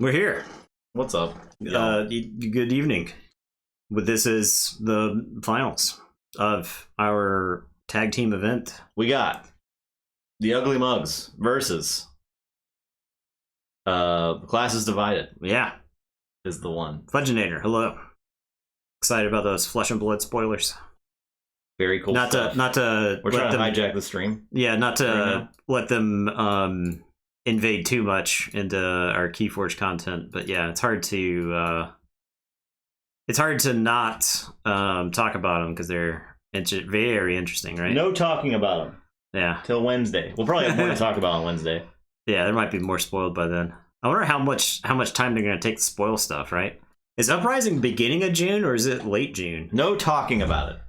We're here. What's up? Good evening. But this is the finals of our tag team event. We got the Ugly Mugs versus Classes Divided. Yeah. Is the one. Fudgenator, hello. Excited about those Flesh and Blood spoilers. Very cool stuff. We're trying to hijack the stream. Yeah, not to let them invade too much into our Keyforge content, but yeah, it's hard to not talk about them because they're very interesting, right? No talking about them. Yeah. Till Wednesday. We'll probably have more to talk about on Wednesday. Yeah, there might be more spoiled by then. I wonder how much time they're going to take to spoil stuff, right? Is Uprising beginning of June or is it late June? No talking about it.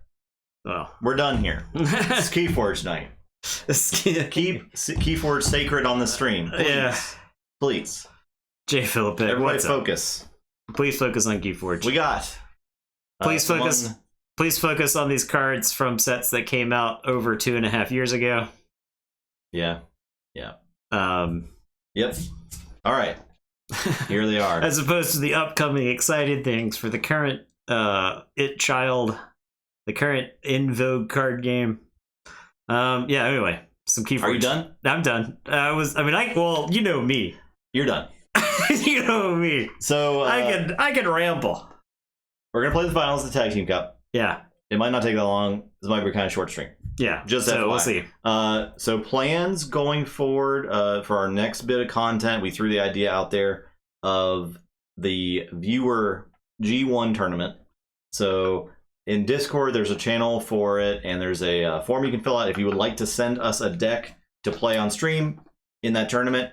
Oh. We're done here. It's Keyforge night. Keep Keyforge sacred on the stream. Please. Yeah. Please. J. Philip, everybody focus. Please focus on Keyforge. We got. Please focus on these cards from sets that came out over 2.5 years ago. Yeah. Yeah. Yep. All right. Here they are. As opposed to the upcoming exciting things for the current It Child, the current in vogue card game. Yeah, anyway, some Keyforge. Are you done? I'm done. Well, you know me. You're done. You know me. So I can ramble. We're gonna play the finals of the Tag Team Cup. Yeah. It might not take that long. This might be a kind of short stream. Yeah. Just so FYI. We'll see. So plans going forward for our next bit of content, we threw the idea out there of the viewer G1 tournament. So in Discord, there's a channel for it, and there's a form you can fill out if you would like to send us a deck to play on stream in that tournament.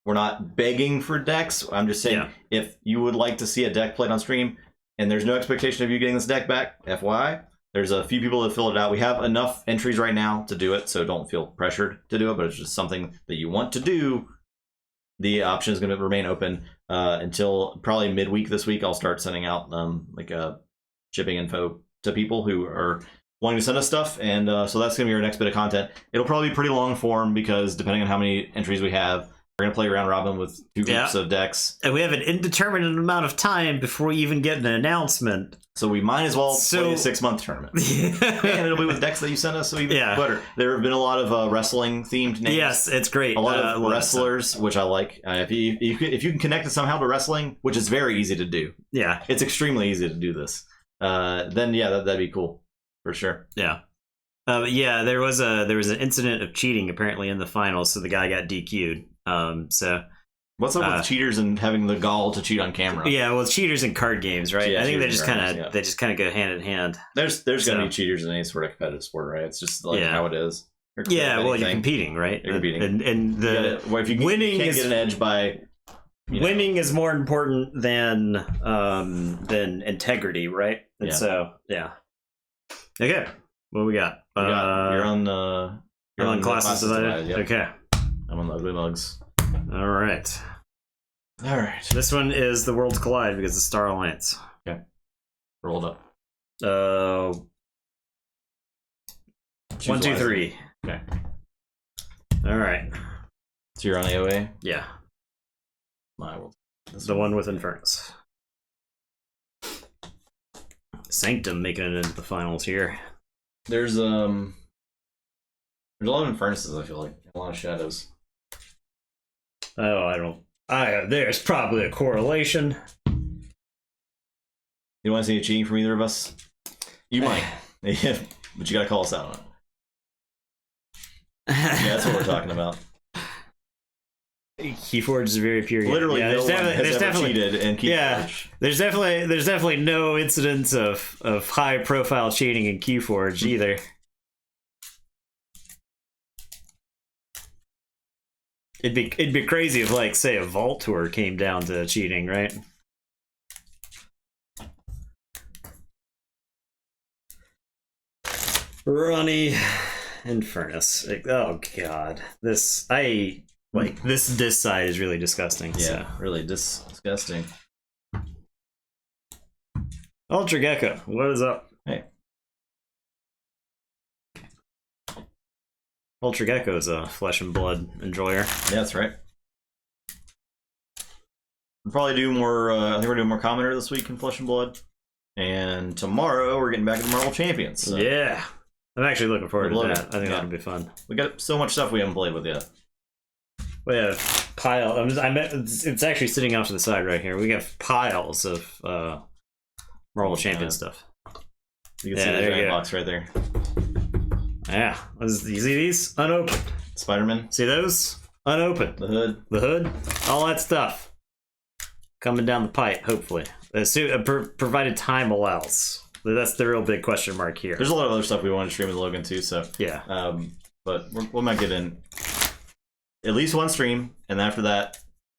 We're not begging for decks. I'm just saying if you would like to see a deck played on stream, and there's no expectation of you getting this deck back, FYI. There's a few people that filled it out. We have enough entries right now to do it, so don't feel pressured to do it, but it's just something that you want to do. The option is going to remain open until probably midweek this week. I'll start sending out shipping info to people who are wanting to send us stuff, and so that's going to be our next bit of content. It'll probably be pretty long form because depending on how many entries we have, we're going to play round robin with two groups of decks. And we have an indeterminate amount of time before we even get an announcement. So we might as well play a 6-month tournament. And it'll be with decks that you send us, so even better. There have been a lot of wrestling-themed names. Yes, it's great. A lot of wrestlers, which I like. If you can connect it somehow to wrestling, which is very easy to do. Yeah. It's extremely easy to do this. Then, yeah, that'd be cool. For sure. Yeah. Yeah, there was an incident of cheating apparently in the finals, so the guy got DQ'd. So what's up with cheaters and having the gall to cheat on camera? Yeah, well, cheaters in card games, right? Yeah, I think they just kind of go hand in hand. There's gonna be cheaters in any sort of competitive sport, right? It's just like how it is. Yeah, well, you're competing, right? You're competing, and if you winning can't get an edge by winning is more important than integrity, right? And so okay, what we got? You're on Classes Divided. Yep. Okay. I'm on the Ugly Mugs. All right. This one is the Worlds Collide because it's Star Alliance. Okay. Rolled up. 1, 2, 3. Okay. All right. So you're on AOA? Yeah. My world. The one with Infernus. Sanctum making it into the finals here. There's a lot of Infernuses, I feel like. A lot of shadows. Oh, there's probably a correlation. You want to see any cheating from either of us? You might. But you gotta call us out on it. Yeah, that's what we're talking about. Keyforge is very pure. Literally, no one has ever cheated in Keyforge. Yeah, there's definitely no incidents of high profile cheating in Keyforge either. It'd be crazy if, like, say, a Vault Tour came down to cheating, right? Ronnie Infernus. Oh god, this side is really disgusting. Yeah, really disgusting. Ultra Gecko, what is up? Hey. Ultra Gecko is a Flesh and Blood enjoyer. Yeah, that's right. We'll probably do more. I think we're doing more Commenter this week in Flesh and Blood, and tomorrow we're getting back into Marvel Champions. So. Yeah, I'm actually looking forward to that. I think that'll be fun. We got so much stuff we haven't played with yet. We have it's actually sitting off to the side right here. We have piles of Marvel Champion stuff. You can see the giant box right there. Yeah, you see these unopened? Spider-Man. See those unopened? The hood. The hood. All that stuff coming down the pipe. Hopefully, provided time allows. That's the real big question mark here. There's a lot of other stuff we want to stream with Logan too. So yeah. But we might get in at least one stream, and after that,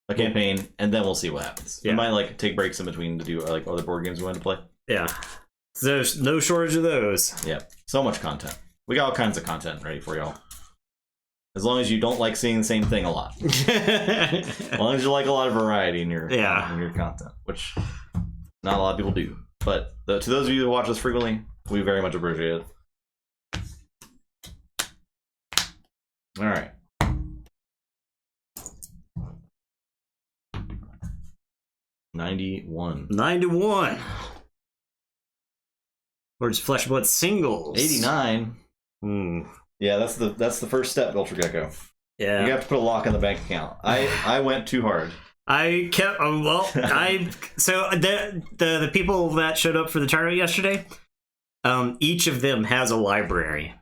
a campaign, and then we'll see what happens. Yeah. We might like take breaks in between to do like other board games we want to play. Yeah. There's no shortage of those. Yeah. So much content. We got all kinds of content ready for y'all. As long as you don't like seeing the same thing a lot. As long as you like a lot of variety in your content, which not a lot of people do. But to those of you who watch us frequently, we very much appreciate it. All right. $91. Where's Flesh and Blood singles? $89. Yeah, that's the first step, Ultra Gecko. Yeah, you have to put a lock in the bank account. I went too hard. I kept so the people that showed up for the tournament yesterday, each of them has a library.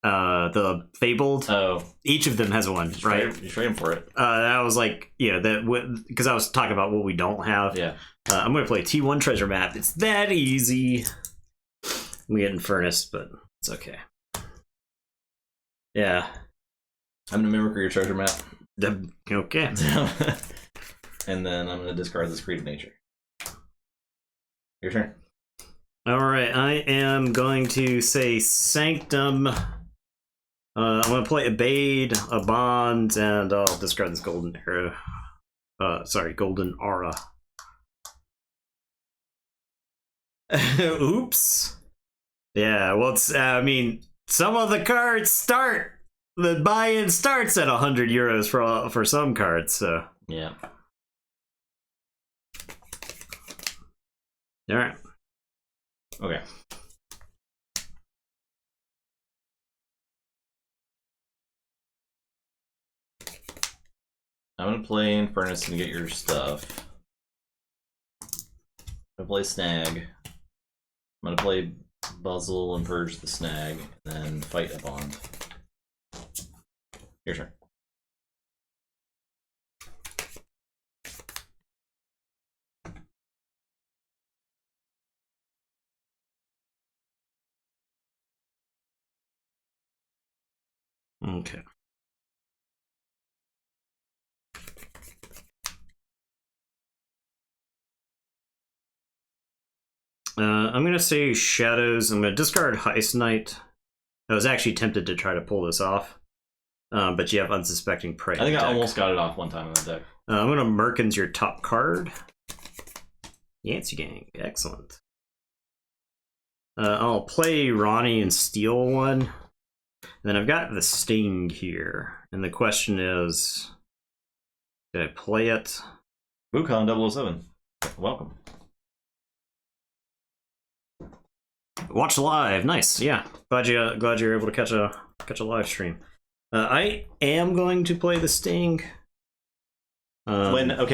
The Fabled. Oh, each of them has one, right? You're trading for it. I was like, that because I was talking about what we don't have. Yeah. I'm gonna play T1 treasure map. It's that easy. I'm getting furnace, but it's okay. Yeah. I'm gonna mimic your treasure map. Okay. And then I'm gonna discard this creative nature. Your turn. All right, I am going to say Sanctum. I'm going to play Evade, a Bond, and I'll discard this Golden Arrow. Golden Aura. Oops. Yeah, well, some of the cards start. The buy-in starts at €100 for some cards, so. Yeah. All right. Okay. I'm gonna play in Furnace and get your stuff. I'm gonna play Snag. I'm gonna play Buzzle and purge the Snag, and then fight a Bond. Your turn. Okay. I'm going to say Shadows. I'm going to discard Heist Knight. I was actually tempted to try to pull this off. But you have Unsuspecting Prey. I think I almost got it off one time in that deck. I'm going to Merkins your top card. Yancey Gang. Excellent. I'll play Ronnie and steal one. And then I've got the Sting here. And the question is, did I play it? Wukong 007. Welcome. Watch live. Nice. Yeah. Glad you're able to catch a live stream. I am going to play the Sting. Keyforge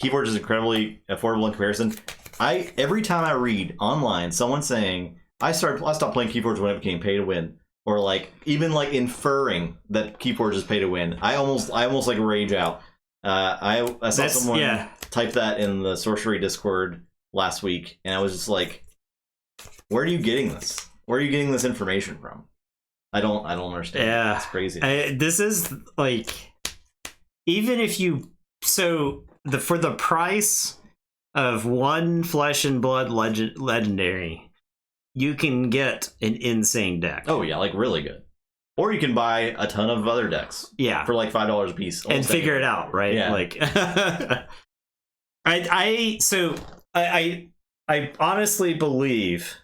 is incredibly affordable in comparison. Every time I read online someone saying I stopped playing Keyforge when it became pay to win, or even inferring that Keyforge is pay to win, I almost rage out. I saw someone type that in the Sorcery Discord last week, and I was just like, where are you getting this? Where are you getting this information from? I don't understand. Yeah, it's crazy. This is even if you for the price of one Flesh and Blood legendary, you can get an insane deck. Oh yeah, really good. Or you can buy a ton of other decks. Yeah, for $5 a piece and figure it out, right? Yeah. I honestly believe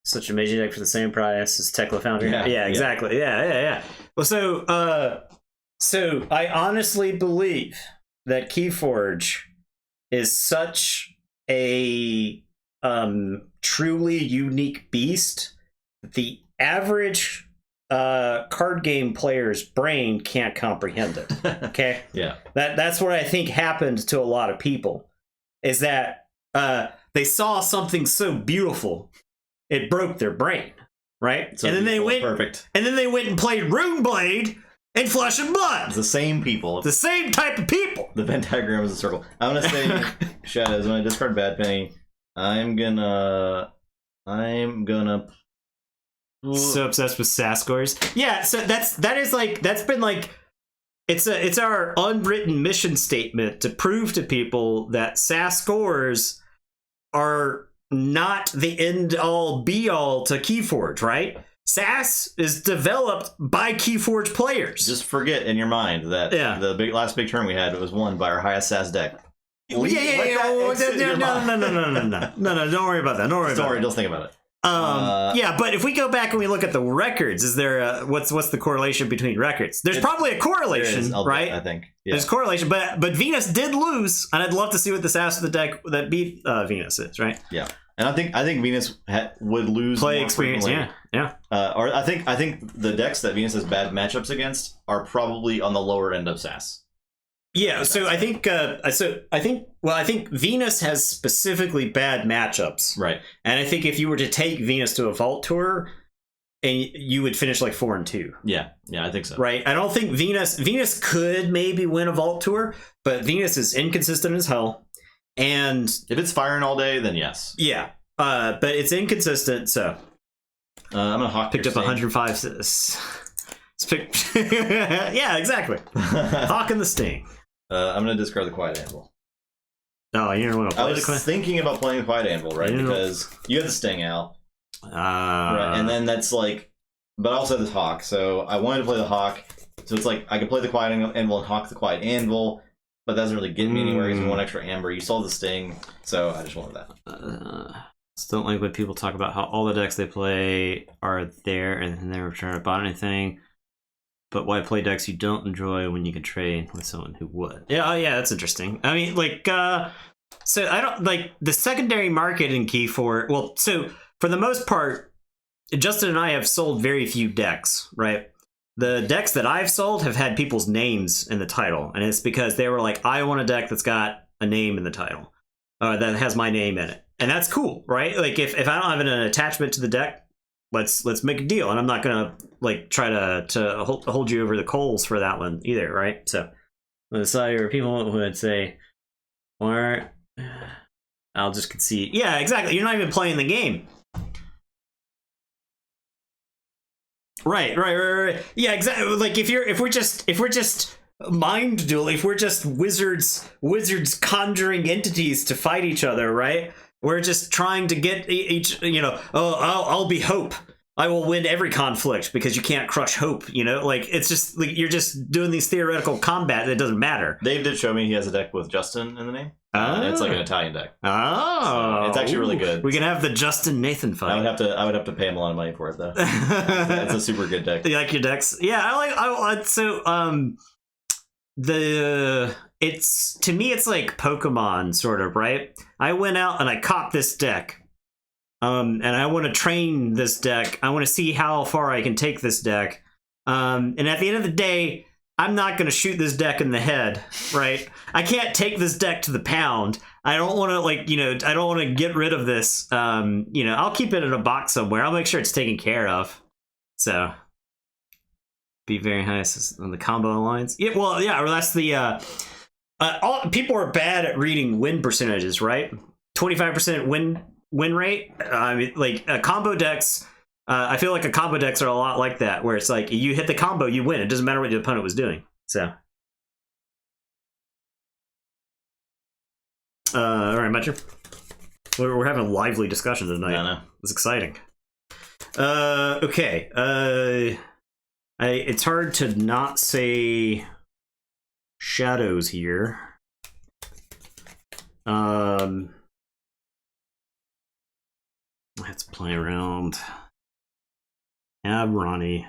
such amazing deck for the same price as Tekla Foundry. Yeah, exactly. Yeah. Well, so So I honestly believe that Keyforge is such a truly unique beast that the average card game player's brain can't comprehend it. Okay? Yeah. That's what I think happened to a lot of people, is that they saw something so beautiful, it broke their brain, right? So and then they went perfect. And then they went and played Runeblade and Flesh and Blood. It's the same people. The same type of people. The Venn diagram is a circle. I'm gonna say, Shadows, when I discard Bad Penny, I'm gonna So obsessed with SAS scores. Yeah, so that's been like it's our unwritten mission statement to prove to people that SAS scores are not the end all be all to Keyforge, right? SAS is developed by Keyforge players. just forget in your mind that the last big turn we had was won by our highest SAS deck. No, don't worry about that. Don't worry, just think about it. Yeah, but if we go back and we look at the records, is there what's the correlation between records? There's probably a correlation, right? I think there's correlation, but Venus did lose, and I'd love to see what this ass of the deck that beat Venus is, right? Yeah, and I think Venus would lose play more experience, frequently. yeah. Or I think the decks that Venus has bad matchups against are probably on the lower end of SAS. Yeah, so I think Venus has specifically bad matchups, right? And I think if you were to take Venus to a Vault Tour, and you would finish like 4-2. Yeah, I think so. Right? I don't think Venus could maybe win a Vault Tour, but Venus is inconsistent as hell, and if it's firing all day, then yes. Yeah, but it's inconsistent, so I'm gonna hawk. Picked up 105. Yeah, exactly. Hawking the Sting. I'm gonna discard the Quiet Anvil. Oh, you don't want to play. I was thinking about playing the Quiet Anvil, right? Because you had the Sting out, right? And then that's like, but I also had the Hawk, so I wanted to play the Hawk. So it's like I could play the Quiet Anvil and hawk the Quiet Anvil, but that doesn't really get me anywhere. Because one extra amber. You saw the Sting, so I just wanted that. Still don't like when people talk about how all the decks they play are there and then they're trying to buy anything. But why play decks you don't enjoy when you can trade with someone who would? Yeah, that's interesting. I mean, like, so I don't like the secondary market in Keyforge. Well, so for the most part, Justin and I have sold very few decks, right? The decks that I've sold have had people's names in the title, and it's because they were like, I want a deck that's got a name in the title, that has my name in it, and that's cool, right? Like, if I don't have an attachment to the deck, let's make a deal, and I'm not gonna like try to hold you over the coals for that one either, right? So people who would say, or I'll just concede. Yeah, exactly. You're not even playing the game. Right. Yeah, exactly. Like if we're just mind duel, if we're just wizards conjuring entities to fight each other, right? We're just trying to get each, I'll be Hope. I will win every conflict because you can't crush Hope, Like, it's just, like, you're just doing these theoretical combat that doesn't matter. Dave did show me he has a deck with Justin in the name. It's like an Italian deck. Oh. So it's actually really good. We can have the Justin Nathan fight. I would have to pay him a lot of money for it, though. It's a super good deck. You like your decks? Yeah, to me it's like Pokemon sort of, right? I went out and I caught this deck, and I want to train this deck. I want to see how far I can take this deck, and at the end of the day, I'm not going to shoot this deck in the head, right? I can't take this deck to the pound. I don't want to I don't want to get rid of this. I'll keep it in a box somewhere. I'll make sure it's taken care of. So be very nice on the combo lines. Yeah, well, yeah, or that's the people are bad at reading win percentages, right? 25% win rate. I mean, like combo decks. I feel like a combo decks are a lot like that, where it's like you hit the combo, you win. It doesn't matter what the opponent was doing. So, all right, Metcher. We're having a lively discussion tonight. I know. It's exciting. Okay. It's hard to not say Shadows here. Let's play around. Have Ronnie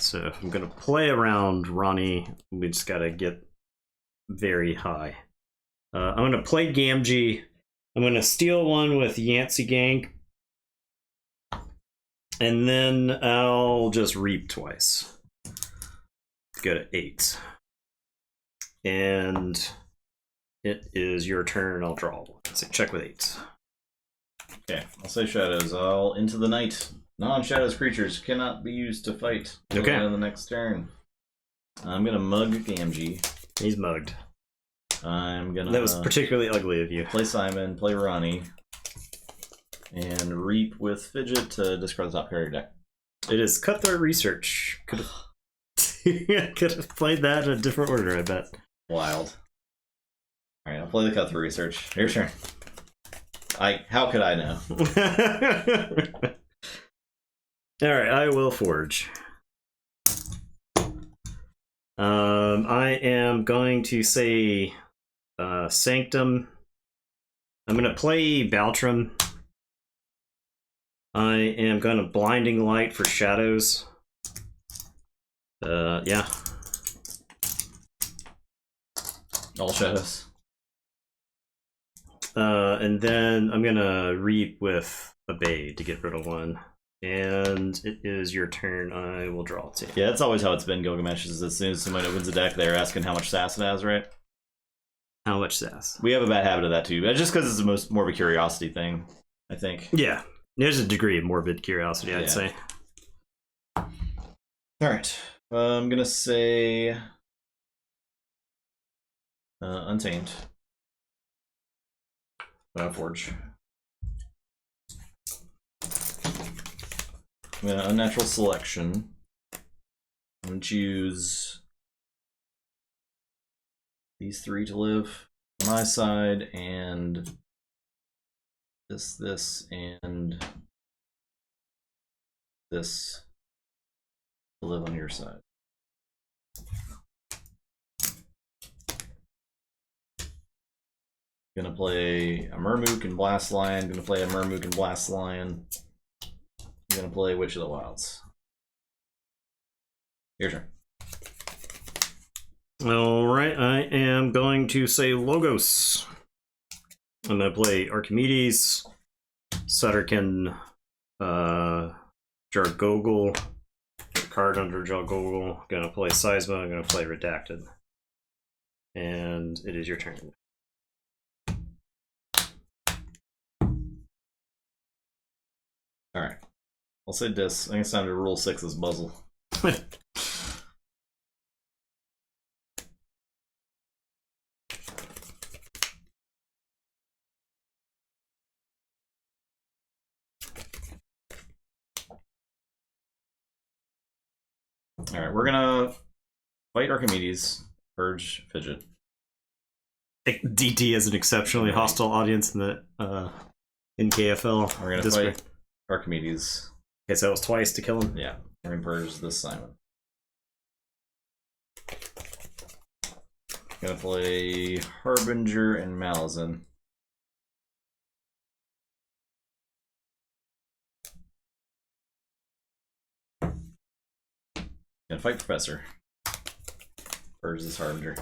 So if I'm gonna play around Ronnie, we just gotta get very high. I'm gonna play Gamgee. I'm gonna steal one with Yancey Gang. And then I'll just reap twice. Go to 8. And it is your turn. I'll draw one. So check with 8. Okay, I'll say shadows. I'll into the night. Non-shadows creatures cannot be used to fight. Okay. On the next turn. I'm gonna mug Gamgee. He's mugged. I'm gonna. That was particularly ugly of you. Play Simon, play Ronnie, and reap with Fidget to discard the top card of your deck. It is Cutthroat Research. Could have played that in a different order, I bet. Wild. Alright, I'll play the Cutthroat Research. Your turn. How could I know? Alright, I will forge. I am going to say Sanctum. I'm going to play Baltrum. I am going to Blinding Light for Shadows. Yeah. All shadows. And then I'm going to Reap with a Bay to get rid of one. And it is your turn. I will draw 2. Yeah, that's always how it's been, Gilgamesh, is as soon as somebody opens a deck, they're asking how much sass it has, right? How much sass? We have a bad habit of that, too. But just because it's more of a curiosity thing, I think. Yeah. There's a degree of morbid curiosity, I'd say. Alright. I'm going to say... Untamed. Forge. I'm going to Unnatural Selection. I'm going to choose these 3 to live on my side, and this, and this to live on your side. Gonna play a Murmook and Blast Lion. Gonna play a Murmook and Blast Lion. Gonna play Witch of the Wilds. Your turn. Alright, I am going to say Logos. I'm going to play Archimedes, Sutterkin, Jargogol, card under Jargogol. Going to play Seisma, I'm going to play Redacted. And it is your turn. Alright. I'll say this. I think it's time to rule 6's Muzzle. Alright, we're gonna fight Archimedes, purge Fidget. DT is an exceptionally hostile audience in the in KFL. We're gonna fight Archimedes. Okay, so that was twice to kill him? Yeah, we're gonna purge this Simon. Gonna play Harbinger and Malazan. Gonna fight Professor. Purge this Harbinger.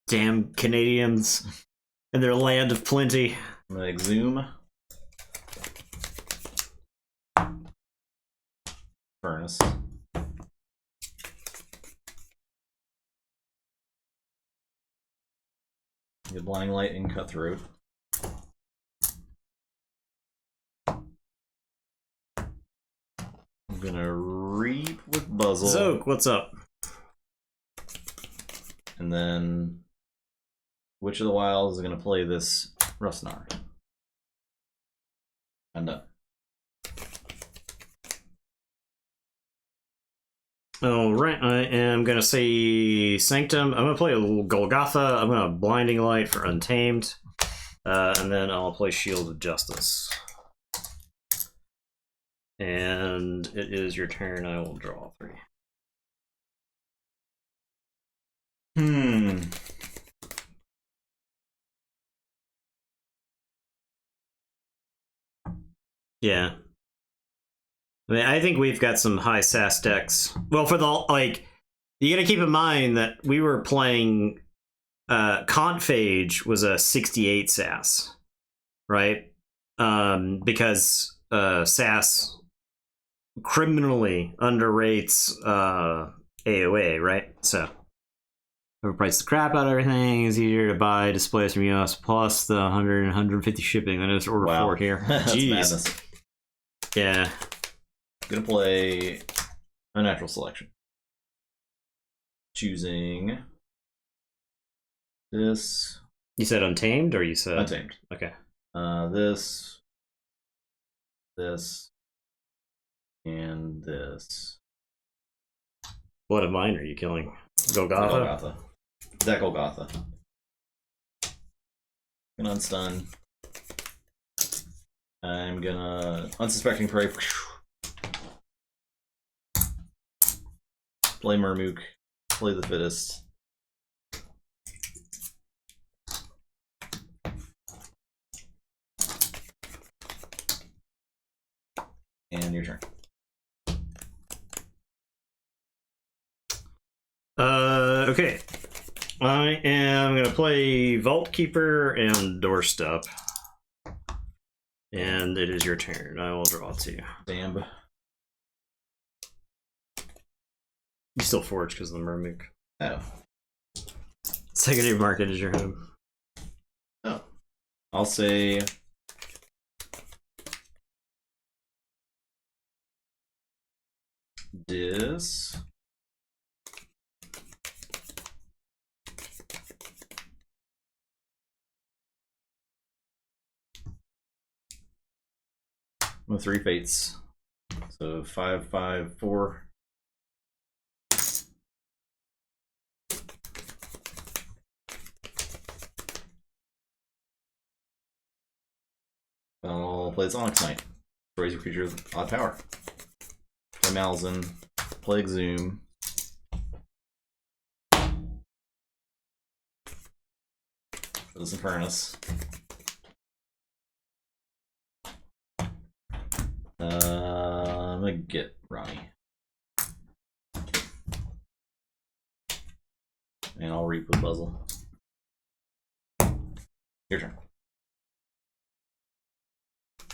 Damn Canadians and their land of plenty. I'm gonna exhume. Furnace. Get Blinding Light and Cutthroat. I'm gonna reap with Buzzle. Zoke, what's up? And then Witch of the Wilds is gonna play this Rustnar. I'm done. Alright, I am gonna say Sanctum. I'm gonna play a little Golgotha. I'm gonna Blinding Light for Untamed. And then I'll play Shield of Justice. And it is your turn. I will draw 3. Yeah. I mean, I think we've got some high SAS decks. Well, for the, like, you gotta keep in mind that we were playing, Conphage was a 68 SAS, right? Because SAS criminally underrates AOA, right? So overpriced the crap out of everything. Is easier to buy displays from US plus the 100 and 150 shipping. I know it's order 4 here. That's Jeez. madness. Yeah. Gonna play Unnatural Selection. Choosing this. You said Untamed, or you said Untamed? Okay. This, and this. What of mine are you killing? Golgotha? Golgotha. That Golgotha. Gonna unstun. I'm gonna Unsuspecting Prey. Play Murmook. Play the Fittest. And your turn. Okay. I am gonna play Vault Keeper and Doorstep. And it is your turn. I will draw 2. Damn. You still forge because of the Murmook. Oh. Secondary market is your home. Oh. I'll say this. With 3 fates. So 5, 5, 4. I'll play Onyx Knight. Raise your creature with odd power. Play Malzin. Play Exhume. This Infernus. I'm gonna get Ronnie. And I'll reap with Puzzle. Your turn.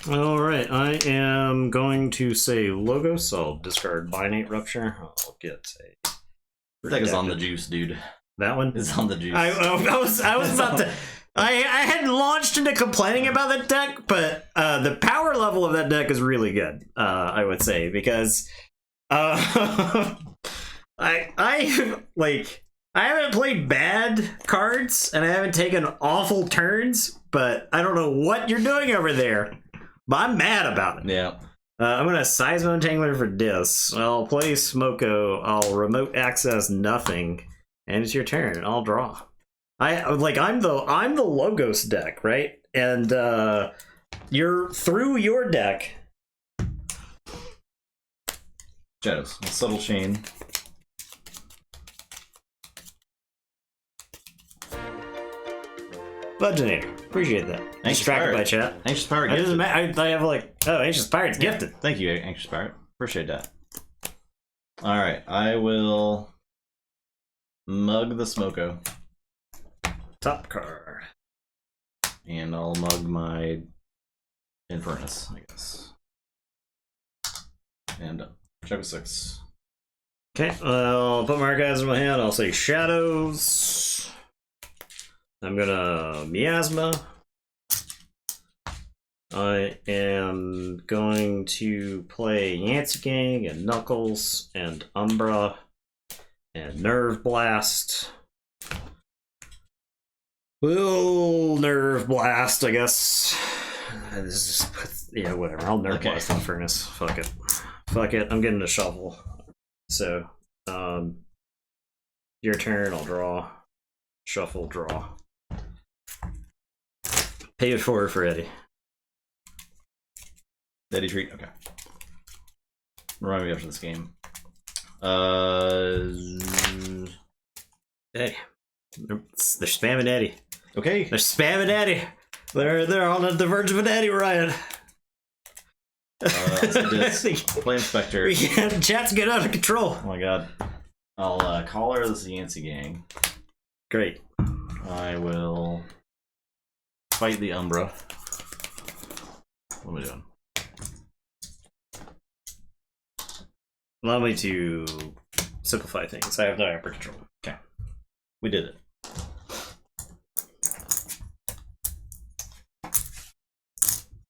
Alright, I am going to say Logos. I'll discard Binate Rupture. I'll get a... Deck is on the juice, dude. That one? It's on the juice. I was about to... I hadn't launched into complaining about that deck, but the power level of that deck is really good, I would say, because I haven't played bad cards, and I haven't taken awful turns, but I don't know what you're doing over there. But I'm mad about it. Yeah. I'm gonna Seismo Entangler for this. I'll play Smoko. I'll remote access nothing, and it's your turn. I'll draw. I'm the Logos deck, right? And you're through your deck. Shadows. Subtle Chain. Budgenator. Appreciate that. Anxious Distracted Pirate. by chat. Anxious Pirate. I have like, oh, Anxious Pirate's gifted. Thank you, Anxious Pirate. Appreciate that. Alright, I will mug the Smoko. Top card. And I'll mug my Infernus, I guess. And check with 6. Okay, I'll put my archives in my hand. I'll say Shadows. I'm gonna Miasma. I am going to play Yancey Gang and Knuckles and Umbra and Nerve Blast. We'll Nerve Blast, I guess. This is, yeah, whatever. I'll Nerve Blast on Furnace. Fuck it. Fuck it. I'm getting a shuffle. So, your turn. I'll draw. Shuffle, draw. Pay it forward for Eddie. Eddie treat? Okay. Remind me after this game. Hey, they're spamming Eddie. Okay. They're spamming Eddie. They're on the verge of an Eddie riot. Let's do Play Inspector. Yeah, chat's getting out of control. Oh my god. I'll call her the Yancey Gang. Great. I will fight the Umbra. What am I doing? Allow me to simplify things. I have no hyper control. Okay. We did it.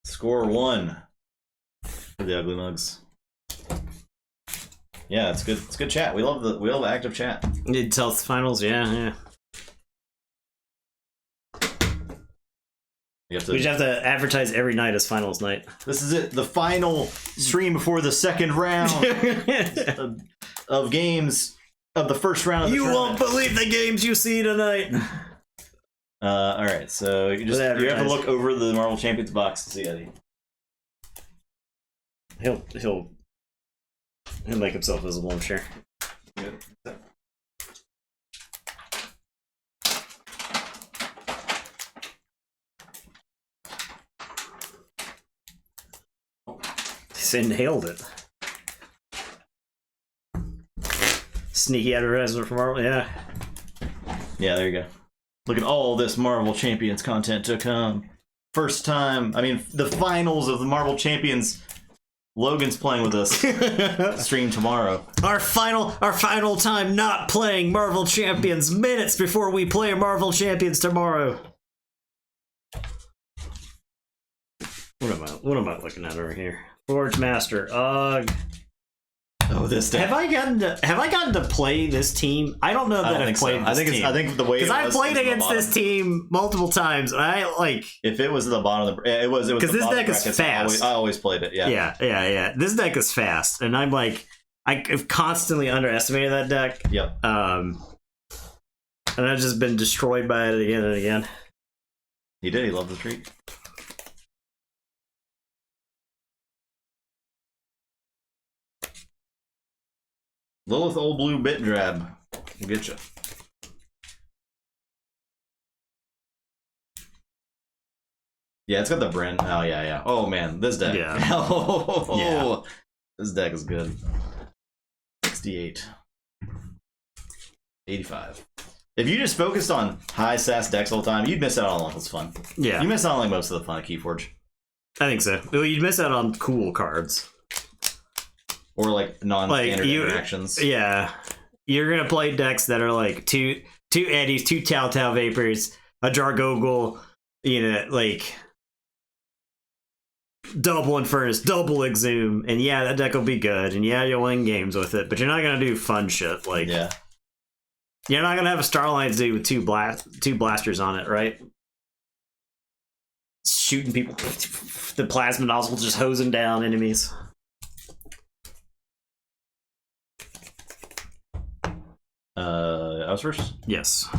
Score 1 for the Ugly Mugs. Yeah, it's good. It's good chat. We love the active chat. It tells the finals, yeah. We just have to advertise every night as finals night. This is it. The final stream before the second round of games of the first round of the tournament. Won't believe the games you see tonight. All right, so you have to look over the Marvel Champions box to see Eddie. He'll make himself visible, I'm sure. Good. He's inhaled it. Sneaky advertisement from Marvel, yeah. Yeah, there you go. Look at all this Marvel Champions content to come. First time, I mean, the finals of the Marvel Champions. Logan's playing with us. Stream tomorrow. Our final time not playing Marvel Champions minutes before we play Marvel Champions tomorrow. What am I looking at over here? Forge Master. Ugh. Oh, this deck. Have I gotten to play this team? I don't know that I've played this team. I think the way, because I've played against this team multiple times, and I like. If it was at the bottom of the, it was because this deck is fast. I always played it. Yeah. Yeah. This deck is fast, and I'm like, I've constantly underestimated that deck. Yep. And I've just been destroyed by it again and again. He did. He loved the streak. Lilith Old Blue Bit Drab. We'll get you. Yeah, it's got the Brand. Oh, yeah. Oh, man. This deck. Yeah. Yeah. This deck is good. 68. 85. If you just focused on high SAS decks all the time, you'd miss out on a lot of fun. Yeah. You miss out on like most of the fun of Keyforge. I think so. Well, you'd miss out on cool cards. Or like non-standard interactions. Yeah. You're going to play decks that are like two Eddies, two Telltale Vapors, a Jargogel, like double Infernus, double Exhume, and yeah, that deck will be good, and yeah, you'll win games with it, but you're not going to do fun shit. Like, yeah. You're not going to have a Starlines dude with two blasters on it, right? Shooting people. The plasma nozzle just hosing down enemies. I was first? Yes. I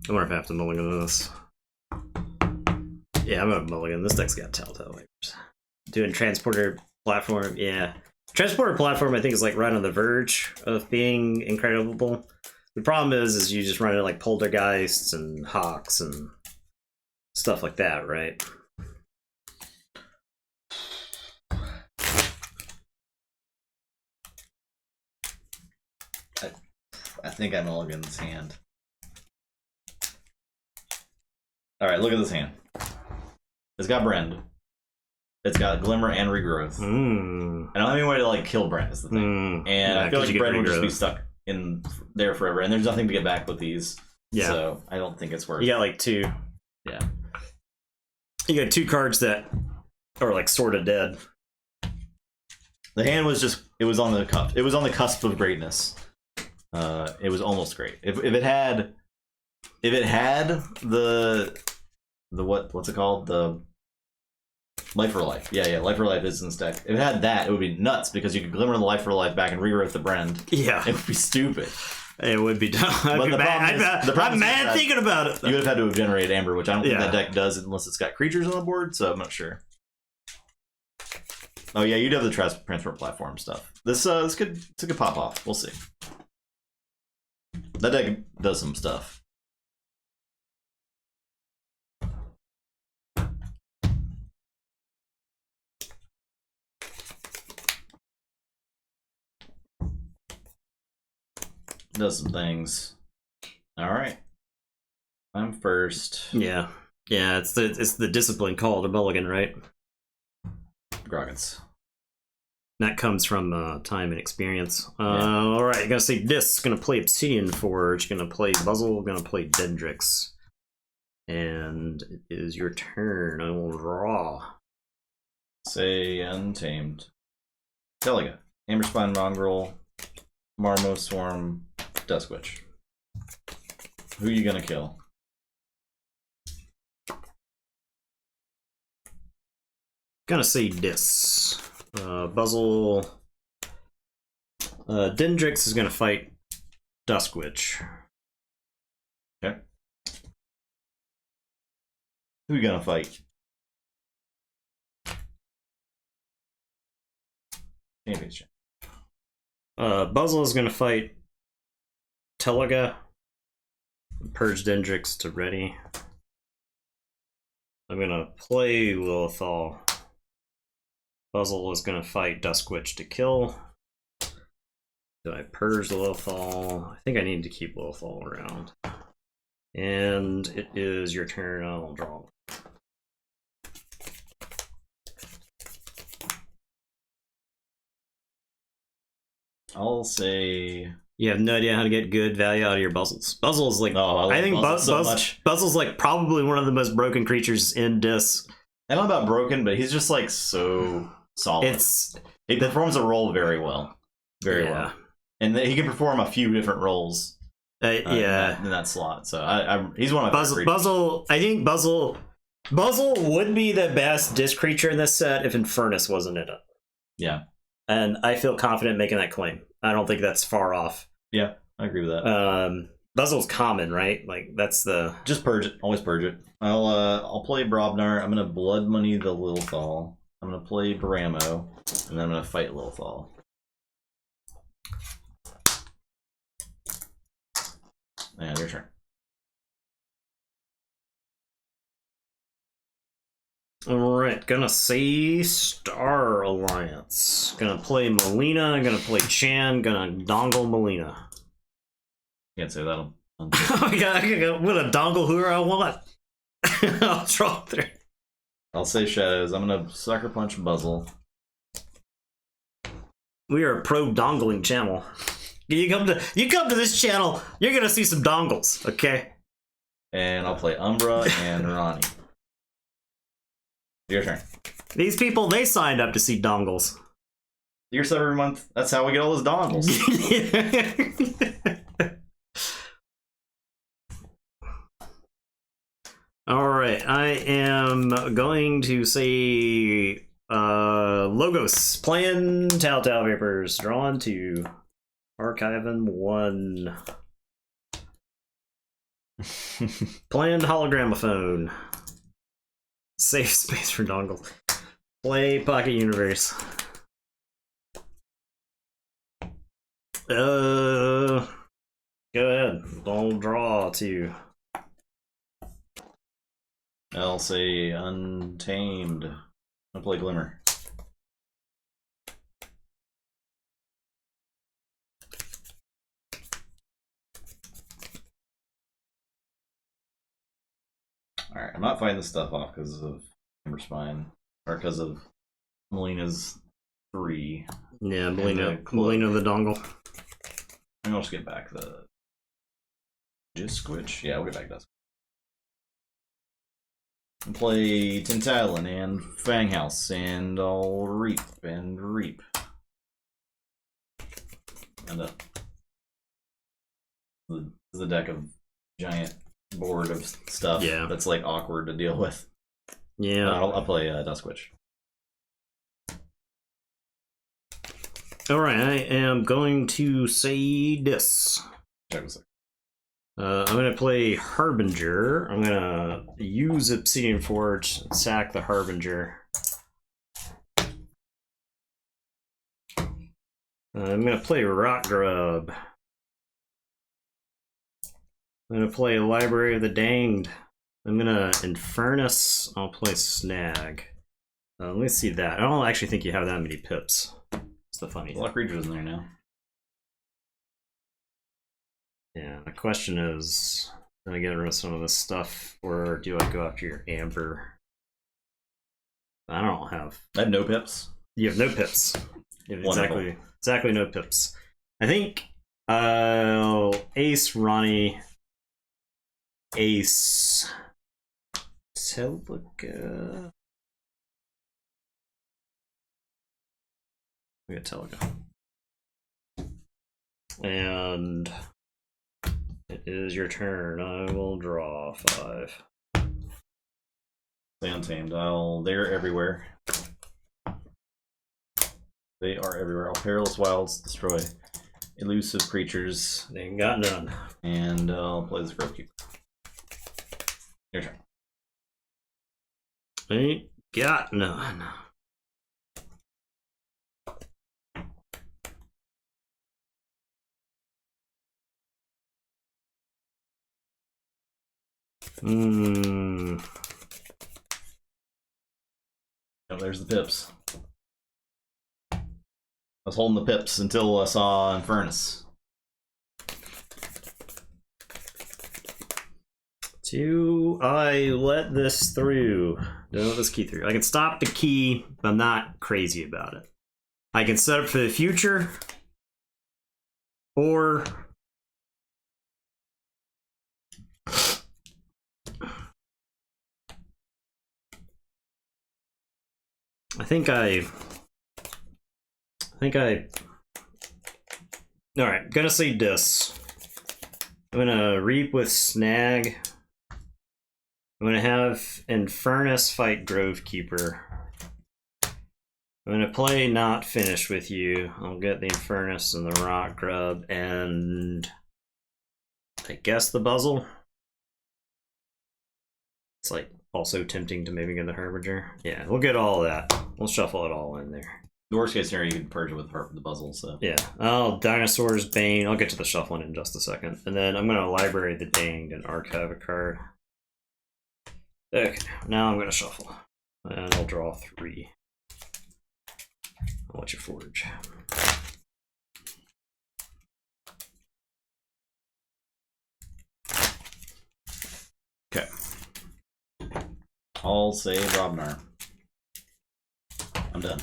wonder if I have to mulligan this. Yeah, I'm gonna mulligan. This deck's got Telltale Vapors. Doing Transporter Platform, yeah. Transporter Platform, I think, is like right on the verge of being incredible. The problem is you just run into like Poltergeists and Hawks and stuff like that, right? I think I mulligan this hand. Alright, look at this hand. It's got Brand. It's got Glimmer and Regrowth. I don't have any way to like kill Brand is the thing. And I feel like Brand would just be stuck in there forever, and there's nothing to get back with these. Yeah. So I don't think it's worth it. You got like two. Yeah. You got two cards that are like sort of dead. The hand was just, it was on the cusp. It was on the cusp of greatness. It was almost great. If it had the what's it called? The Life for Life. Yeah, Life for Life is in this deck. If it had that, it would be nuts because you could Glimmer the Life for Life back and rewrite the Brand. Yeah. It would be stupid. It would be dumb. But the problem is I'm mad thinking about it. You would have had to have generated Amber, which I don't think that deck does unless it's got creatures on the board, so I'm not sure. Oh yeah, you'd have the transport platform stuff. This could pop off. We'll see. That deck does some stuff. Does some things. All right, I'm first. Yeah, it's the discipline call to Mulligan, right? Groggins. That comes from time and experience. All right, I'm gonna say this. Gonna play Obsidian Forge. Gonna play Buzzle. Gonna play Dendrix. And it is your turn. I will draw. Say Untamed. Delega. Amberspine Mongrel. Marmo Swarm. Duskwitch. Who are you gonna kill? Gonna say this. Buzzle. Dendrix is gonna fight Duskwitch. Okay. Who are you gonna fight? Championship. Buzzle is gonna fight Telega. Purge Dendrix to ready. I'm gonna play Lilithal. Buzzle is gonna fight Duskwitch to kill. Do I purge Lilithal? I think I need to keep Lilithal around. And it is your turn. I'll draw. I'll say You have no idea how to get good value out of your Buzzles. Buzzle's like, I think Buzzle's like probably one of the most broken creatures in Dis. I don't know about broken, but he's just like so solid. He performs a role very well, very well, and he can perform a few different roles. In that slot. So he's one of my favorite. Buzzle. I think Buzzle would be the best Dis creature in this set if Infernus wasn't in it. Yeah, and I feel confident making that claim. I don't think that's far off. Yeah, I agree with that. Buzzle's common, right? Like that's the just purge it. Always purge it. I'll play Brobnar. I'm gonna blood money the Lilithal. I'm gonna play Baramo, and then I'm gonna fight Lilithal. And your turn. Alright, gonna say Star Alliance. Gonna play Melina, gonna play Chan, gonna dongle Melina. Can't say that. Oh my god, I'm gonna dongle whoever I want. I'll draw 3. I'll say Shadows. I'm gonna Sucker Punch Buzzle. We are a pro dongling channel. You come to this channel, you're gonna see some dongles, okay? And I'll play Umbra and Ronnie. Your turn. These people, they signed up to see dongles. Your sub every month. That's how we get all those dongles. Alright, I am going to say Logos. Playing Telltale Vapors. Drawn 2. Archiving 1. Planned Hologramophone. Save space for dongle. Play Pocket Universe. Go ahead. I'll draw 2. I'll say Untamed. I'll play Glimmer. Alright, I'm not fighting this stuff off because of Amberspine. Or because of Melina's 3. Yeah, Melina the dongle. I'm gonna just get back the Duskwitch. Yeah, we'll get back to Duskwitch. Play Tintalon and Fanghouse, and I'll reap and reap. And this is a deck of giant board of stuff that's like awkward to deal with. Yeah. I'll play Duskwitch. Alright, I am going to say this. I'm gonna play Harbinger. I'm gonna use Obsidian Forge, sack the Harbinger. I'm gonna play Rock Grub. I'm gonna play Library of the Danged. I'm gonna Infernus. I'll play Snag. Let me see that. I don't actually think you have that many pips. It's the funny thing. A lot of creatures in there now. Yeah, the question is, do I get rid of some of this stuff, or do I go after your Amber? I don't have. I have no pips. You have no pips. You have exactly no pips. I think Ace, Ronnie, Ace, Telica. We got Telica. And it is your turn. I will draw 5. Stay untamed. They're everywhere. They are everywhere. All perilous wilds destroy elusive creatures. They ain't got none. And I'll play this Grovekeeper. Your turn. Ain't got none. Oh, there's the pips. I was holding the pips until I saw Infernus. Do I let this through? Don't let this key through. I can stop the key, but I'm not crazy about it. I can set up for the future, or I think all right, gonna say this. I'm gonna reap with Snag. I'm gonna have Infernus fight Grovekeeper. I'm gonna play Not Finished with you. I'll get the Infernus and the Rock Grub and I guess the Buzzle. It's like also tempting to maybe get the Harbinger. Yeah, we'll get all of that. We'll shuffle it all in there. The worst case scenario, you can purge it with the Buzzle. So yeah. Oh, Dinosaur's Bane. I'll get to the shuffling in just a second. And then I'm gonna Library the Danged and archive a card. Okay, now I'm gonna shuffle. And I'll draw 3. I'll let you forge. Okay. I'll say Robnar. I'm done.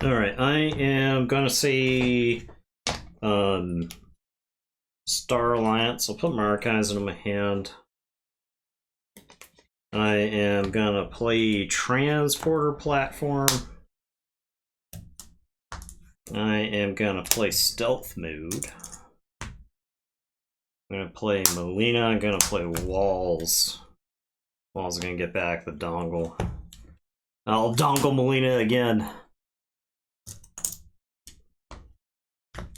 All right, I am gonna say Star Alliance. I'll put my archives into my hand. I am gonna play Transporter Platform. I am gonna play Stealth Mode. I'm gonna play Molina. I'm gonna play Walls. Walls are gonna get back the dongle. I'll dongle Molina again.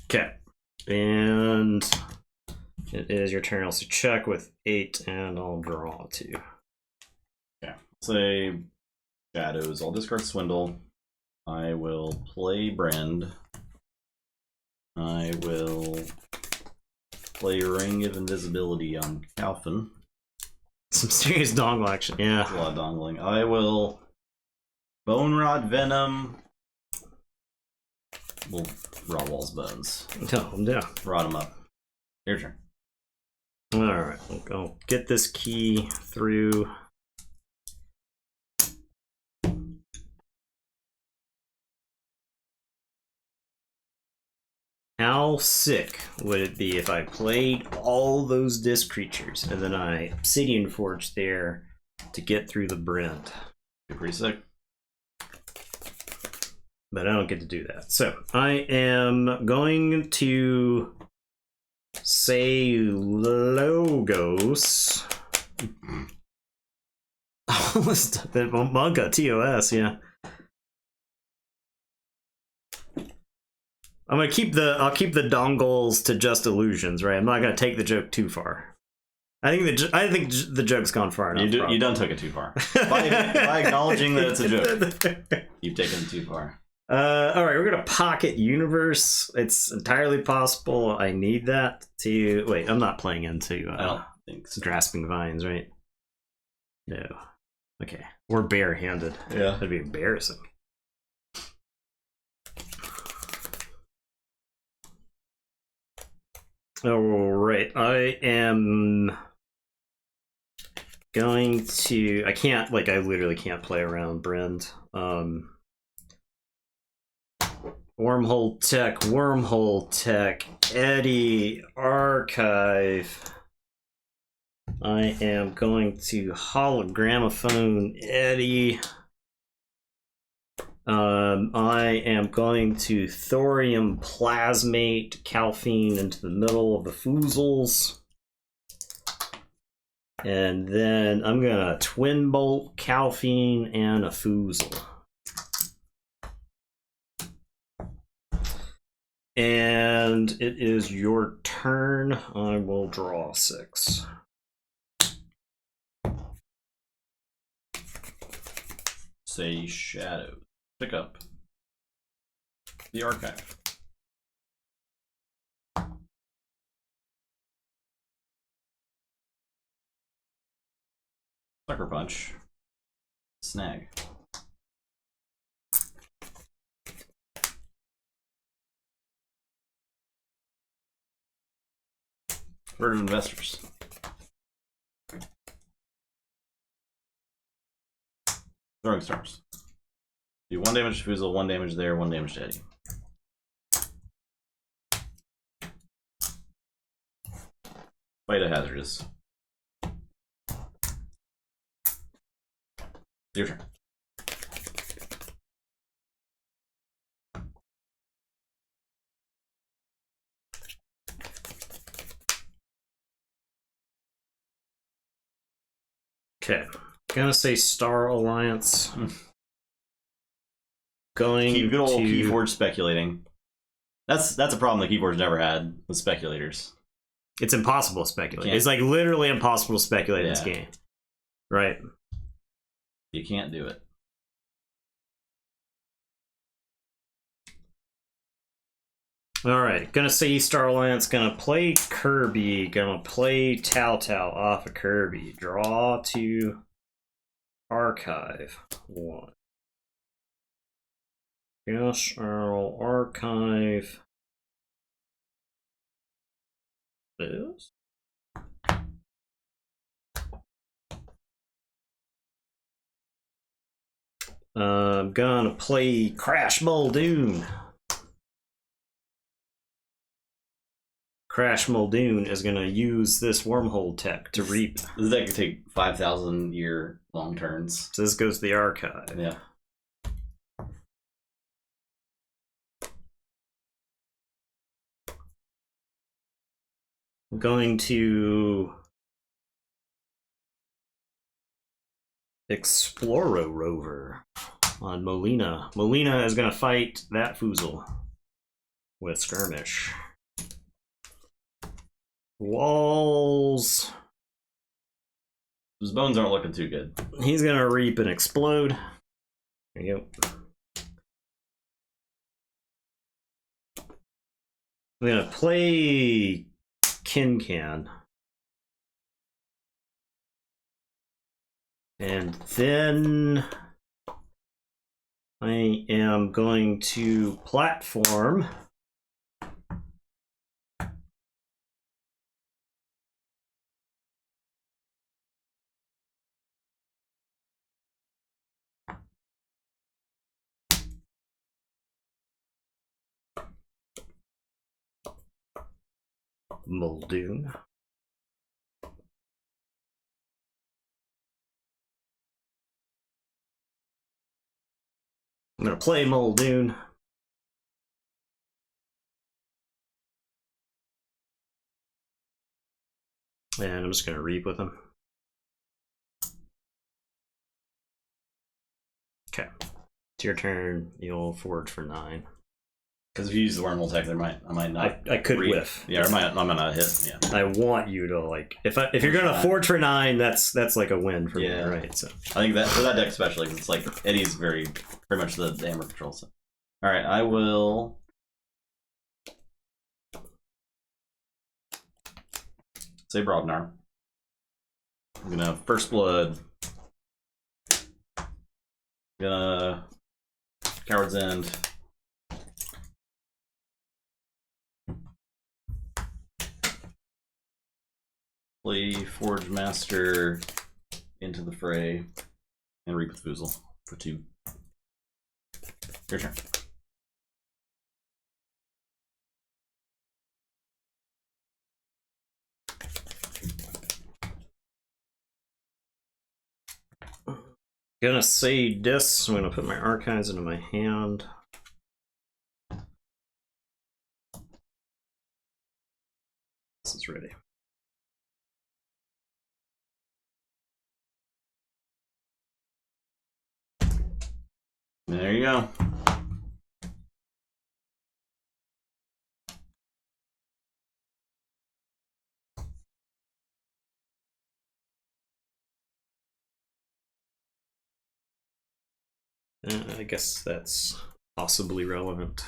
Okay, and it is your turn. I'll say check with 8, and I'll draw 2. Okay, say Shadows. I'll discard Swindle. I will play Brand. I will play Ring of Invisibility on Calfin. Some serious dongle action, yeah. That's a lot of dongling. I will Bone Rod Venom. We'll raw Wall's bones. Yeah. Rot them up. Your turn. Alright, I'll get this key through. How sick would it be if I played all those disc creatures and then I Obsidian Forge there to get through the Brent? Be pretty sick. But I don't get to do that. So I am going to say Logos. The manga TOS, yeah. I'll keep the dongles to just illusions, right? I'm not gonna take the joke too far. I think the joke's gone far enough. You done took it too far. by acknowledging that it's a joke, you've taken it too far. All right, we're gonna pocket universe. It's entirely possible I need that to wait. I'm not playing into. I don't think so. Grasping Vines, right? No. Okay, we're barehanded. Yeah, that'd be embarrassing. All right, I am going to. I can't like. I literally can't play around Brend. Wormhole Tech, Eddie, Archive. I am going to Hologramophone Eddie. I am going to Thorium Plasmate Calphine into the middle of the Foozles. And then I'm gonna Twin Bolt Calphine and a Foozle. And it is your turn. I will draw 6. Say Shadow. Pick up the Archive. Sucker Punch. Snag. Herd of Investors. Throwing Stars. Do 1 damage to Foozle, 1 damage there, 1 damage to Eddie. Fight a Hazardous. Your turn. Okay, gonna say Star Alliance. Going Keep good old to Keyforge speculating. That's a problem that Keyforge never had with speculators. It's impossible to speculate. Can't. It's like literally impossible to speculate in this Yeah. game, right? You can't do it. All right, gonna say Star Alliance. Gonna play Kirby. Gonna play Tao off of Kirby. Draw to Archive 1. Yes, Earl Archive. This. I'm gonna play Crash Muldoon. Crash Muldoon is gonna use this wormhole tech to reap. This deck could take 5,000 year long turns. So this goes to the Archive. Yeah. I'm going to Exploro Rover on Molina. Molina is going to fight that Foozle with Skirmish. Walls. His bones aren't looking too good. He's going to reap and explode. There you go. I'm going to play Can. And then I am going to platform Muldoon. I'm gonna play Muldoon. And I'm just gonna reap with him. Okay. It's your turn. You'll forge for 9. Because if you use the wormhole tech, I might not. I could whiff. Yeah, I might not hit. Yeah. I want you to like if you're gonna forge for 9, that's like a win for me, right? So I think that for that deck especially, it's like Eddie's very much the hammer control. So, all right, I will. Say Brobnar. I'm gonna First Blood. Gonna Coward's End. Play Forge Master into the fray and Reap with Foozle for 2. Your turn. Gonna say this. I'm gonna put my archives into my hand. This is ready. There you go. I guess that's possibly relevant.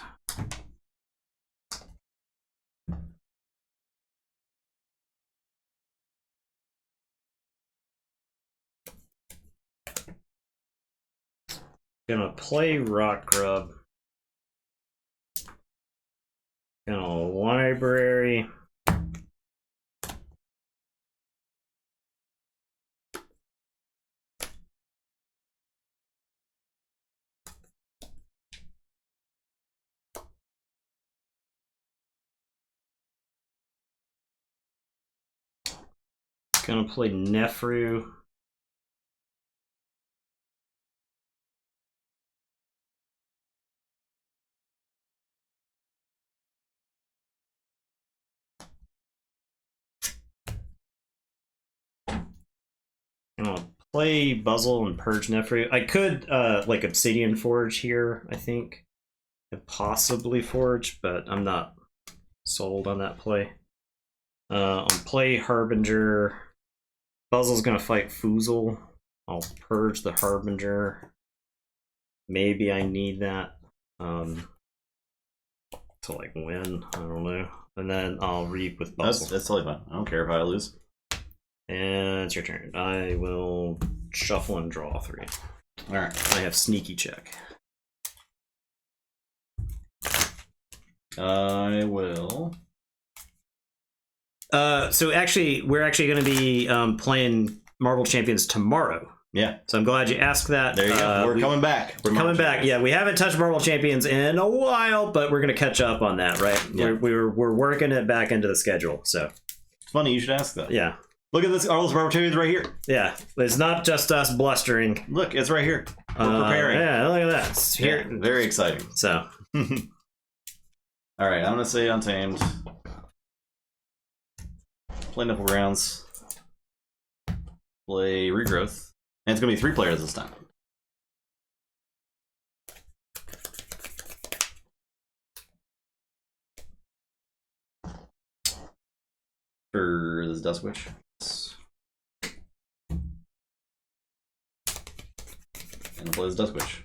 Gonna play Rock Grub. Gonna library. Gonna play Nefru. Gonna play Buzzle and Purge Nefru. I could like Obsidian Forge here, I think. And possibly Forge, but I'm not sold on that play. I'll play Harbinger. Buzzle's gonna fight Foozle. I'll purge the Harbinger. Maybe I need that to like win. I don't know. And then I'll reap with Buzzle. That's totally fine. I don't care if I lose. And it's your turn. I will shuffle and draw 3. All right. I have sneaky check. I will. So actually, we're actually going to be playing Marvel Champions tomorrow. Yeah. So I'm glad you asked that. There you go. We're coming back. We're coming back. Yeah, we haven't touched Marvel Champions in a while, but we're going to catch up on that, right? Yeah. We're working it back into the schedule. So it's funny you should ask that. Yeah. Look at this. All those Marvel Champions right here. Yeah. It's not just us blustering. Look, it's right here. We're preparing. Yeah, look at that. It's here. Yeah, very exciting. So. All right, I'm going to say Untamed. Play Nipple Grounds. Play Regrowth. And it's going to be 3 players this time. For this Dust Witch. And play this Dust Witch.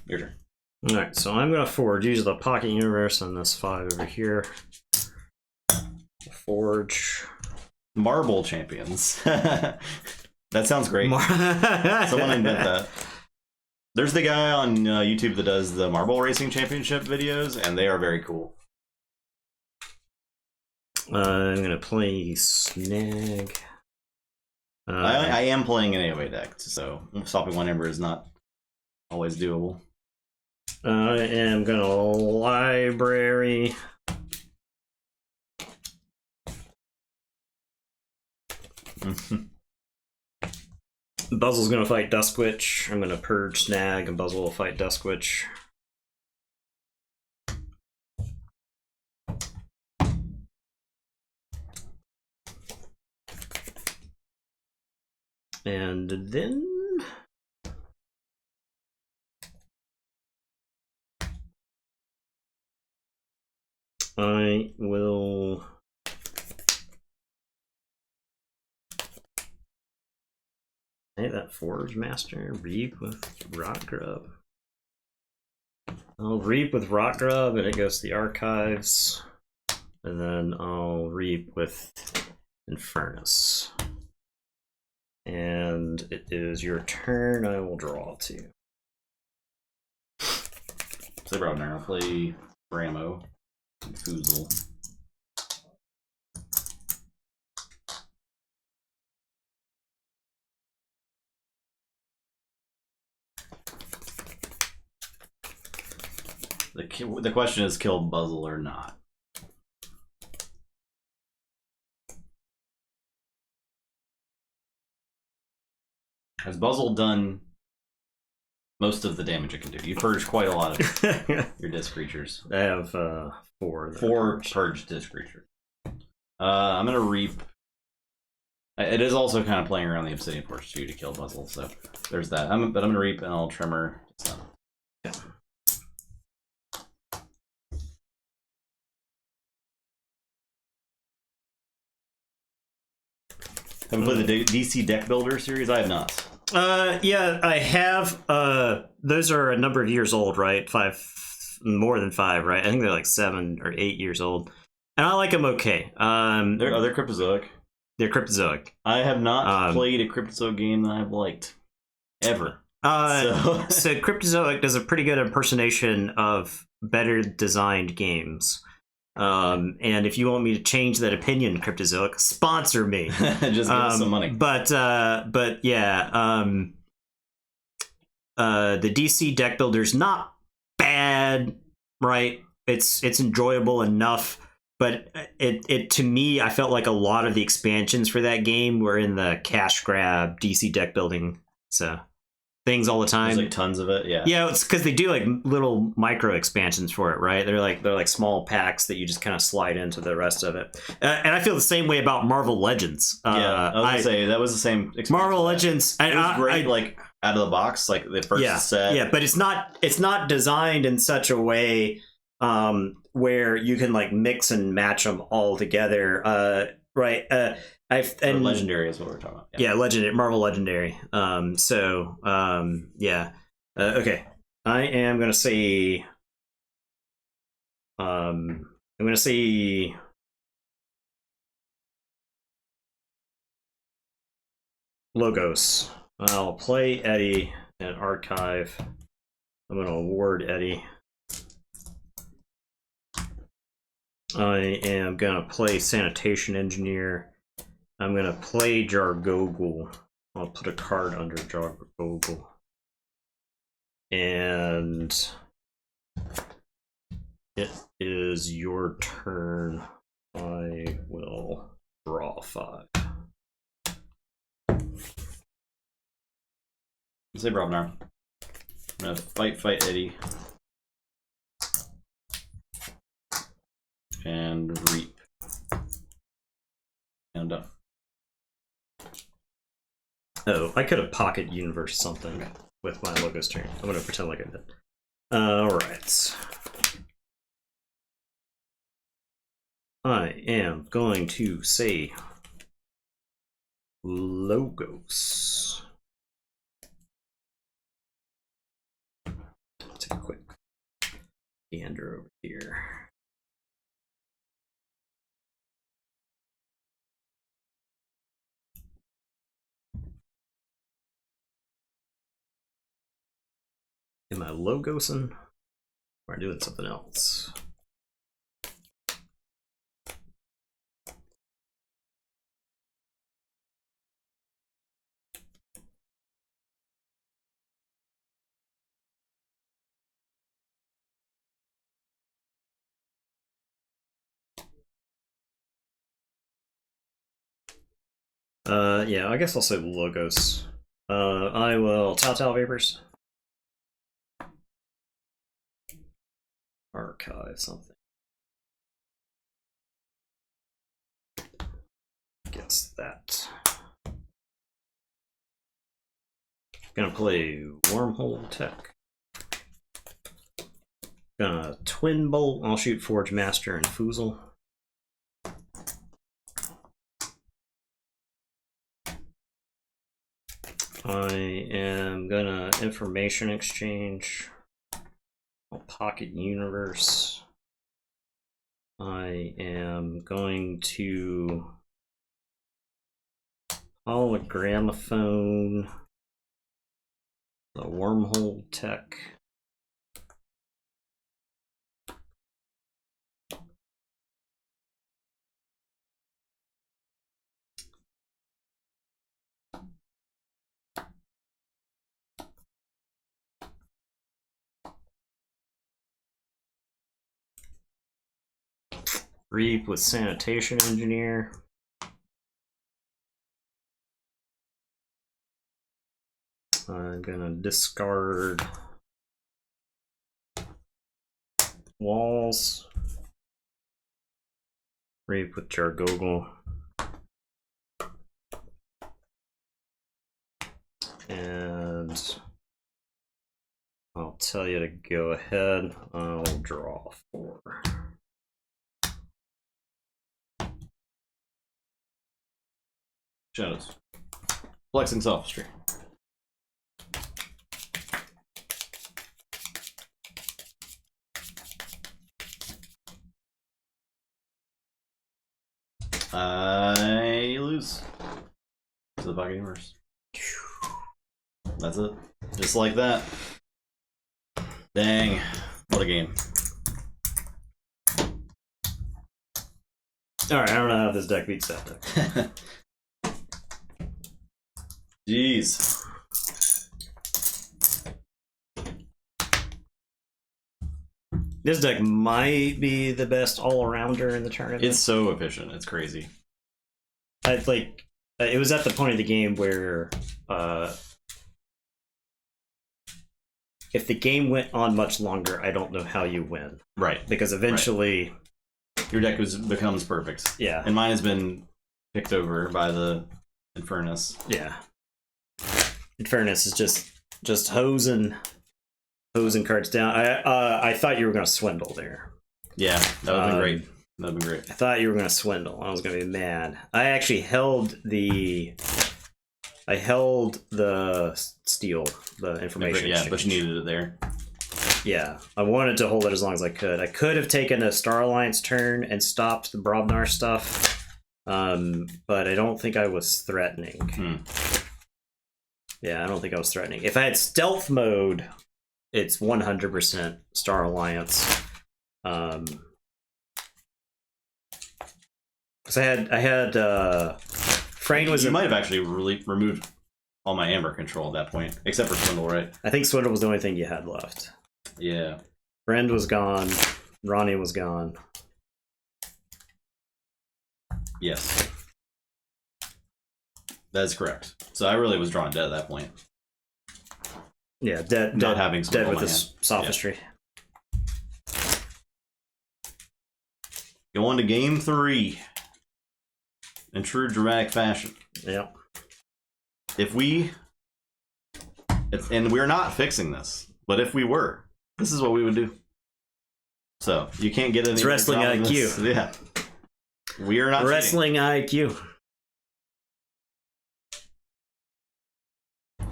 Your turn. Alright, so I'm going to forge. Use the Pocket Universe on this 5 over here. Forge. Marble Champions. That sounds great. Someone invent that. There's the guy on YouTube that does the Marble Racing Championship videos, and they are very cool. I'm going to play Snag. I am playing an AoE deck, so stopping 1 Ember is not always doable. I am going to library. Buzzle's gonna fight Duskwitch. I'm gonna purge Snag, and Buzzle will fight Duskwitch. And then I will hey, that Forge Master, Reap with Rock Grub. I'll Reap with Rock Grub and it goes to the archives. And then I'll Reap with Infernus. And it is your turn. I will draw 2. So I'll play Bramo and Foozle. The question is kill Buzzle or not. Has Buzzle done most of the damage it can do? You purge quite a lot of your disc creatures. I have 4. 4 purge disc creatures. I'm gonna Reap. It is also kind of playing around the Obsidian Forge too to kill Buzzle, so there's that. But I'm gonna Reap and I'll Tremor. So. Yeah. Have you played the DC Deck Builder series? I have not. Yeah, I have. Those are a number of years old, right? 5, more than 5, right? I think they're like 7 or 8 years old, and I like them okay. They're Cryptozoic. They're Cryptozoic. I have not played a Cryptozoic game that I've liked ever. So Cryptozoic does a pretty good impersonation of better designed games. And if you want me to change that opinion, Cryptozoic, sponsor me. Just give us some money. But yeah, the DC deck builder's not bad, right? It's enjoyable enough, but it to me, I felt like a lot of the expansions for that game were in the cash grab DC deck building things all the time. There's like tons of it, yeah. Yeah, it's because they do like little micro expansions for it, right? They're like small packs that you just kind of slide into the rest of it. And I feel the same way about Marvel Legends. Yeah, I was gonna say that was the same. Marvel Legends, it was great, like out of the box, like the first set. Yeah, but it's not designed in such a way where you can like mix and match them all together, right? Legendary is what we're talking about. Yeah, legendary, Marvel Legendary. Yeah. Okay. I am gonna say. I'm gonna say. Logos. I'll play Eddie and archive. I'm gonna award Eddie. I am gonna play Sanitation Engineer. I'm gonna play Jargogul. I'll put a card under Jargogul. And it is your turn. I will draw 5. Say Brobnar. I'm gonna fight Eddie. And Reap. And I'm done. Oh, I could have pocket universe something with my Logos turn. I'm gonna pretend like I did. Alright. I am going to say Logos. Take a quick gander over here. Am I logosing? Or am I doing something else? Yeah, I guess I'll say Logos. I will Telltale Vapors. Archive something. Guess that. Gonna play Wormhole Tech. Gonna Twin Bolt. I'll shoot Forge Master and Foozle. I am gonna Information Exchange. I'll Pocket Universe. I am going to Hologramophone. The Wormhole Tech. Reap with Sanitation Engineer. I'm gonna discard Walls. Reap with Jargogel. And I'll tell you to go ahead. I'll draw 4. Shadows. Flexing Sophistry. I lose to the Pocket Universe. That's it. Just like that. Dang. What a game. Alright, I don't know how this deck beats that deck. Jeez. This deck might be the best all-arounder in the tournament. It's so efficient. It's crazy. It was at the point of the game where if the game went on much longer, I don't know how you win. Right. Because eventually... Right. Your deck becomes perfect. Yeah. And mine has been picked over by the Infernus. Yeah. Infernus is just hosing cards down. I thought you were going to swindle there. Yeah, that would have been great. That would have been great. I thought you were going to swindle. I was going to be mad. I actually held the steel, the information. Yeah, exchange. but you needed it there. Yeah, I wanted to hold it as long as I could. I could have taken a Star Alliance turn and stopped the Brobnar stuff, but I don't think I was threatening. Yeah, I don't think I was threatening. If I had stealth mode, it's 100% Star Alliance. Because I had Frayne was. You might have actually removed all my Amber control at that point, except for Swindle, right? I think Swindle was the only thing you had left. Yeah. Brand was gone. Ronnie was gone. Yes. That's correct. So I really was drawn dead at that point. Yeah, dead. Not having dead with his sophistry. Yeah. Go on to game 3 in true dramatic fashion. Yep. And we're not fixing this, but if we were, this is what we would do. So you can't get any. It's wrestling IQ. Yeah. We are not wrestling cheating. IQ.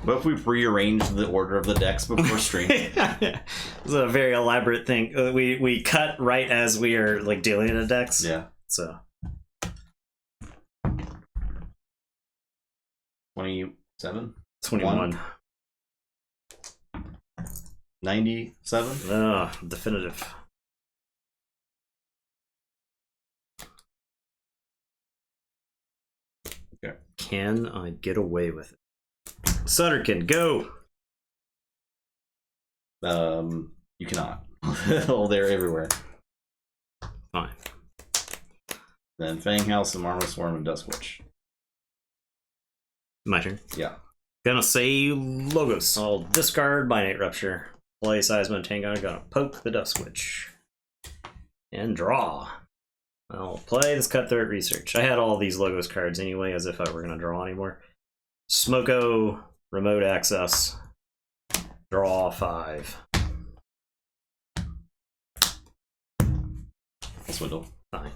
What if we rearranged the order of the decks before stream? It's a very elaborate thing. We cut right as we are like dealing in the decks. Yeah. So 27? 21. 97? Oh, definitive. Okay. Can I get away with it? Sutterkin, go! You cannot. Oh, they're everywhere. Fine. Then Fanghouse and Marvel Swarm and Dust Witch. My turn. Yeah. Gonna say logos. I'll discard Binate Rupture. Play Seismo Tango. Gonna poke the Dust Witch. And draw. I'll play this Cutthroat Research. I had all these logos cards anyway, as if I were gonna draw anymore. Smoko, Remote Access. Draw 5. Swindle. Fine.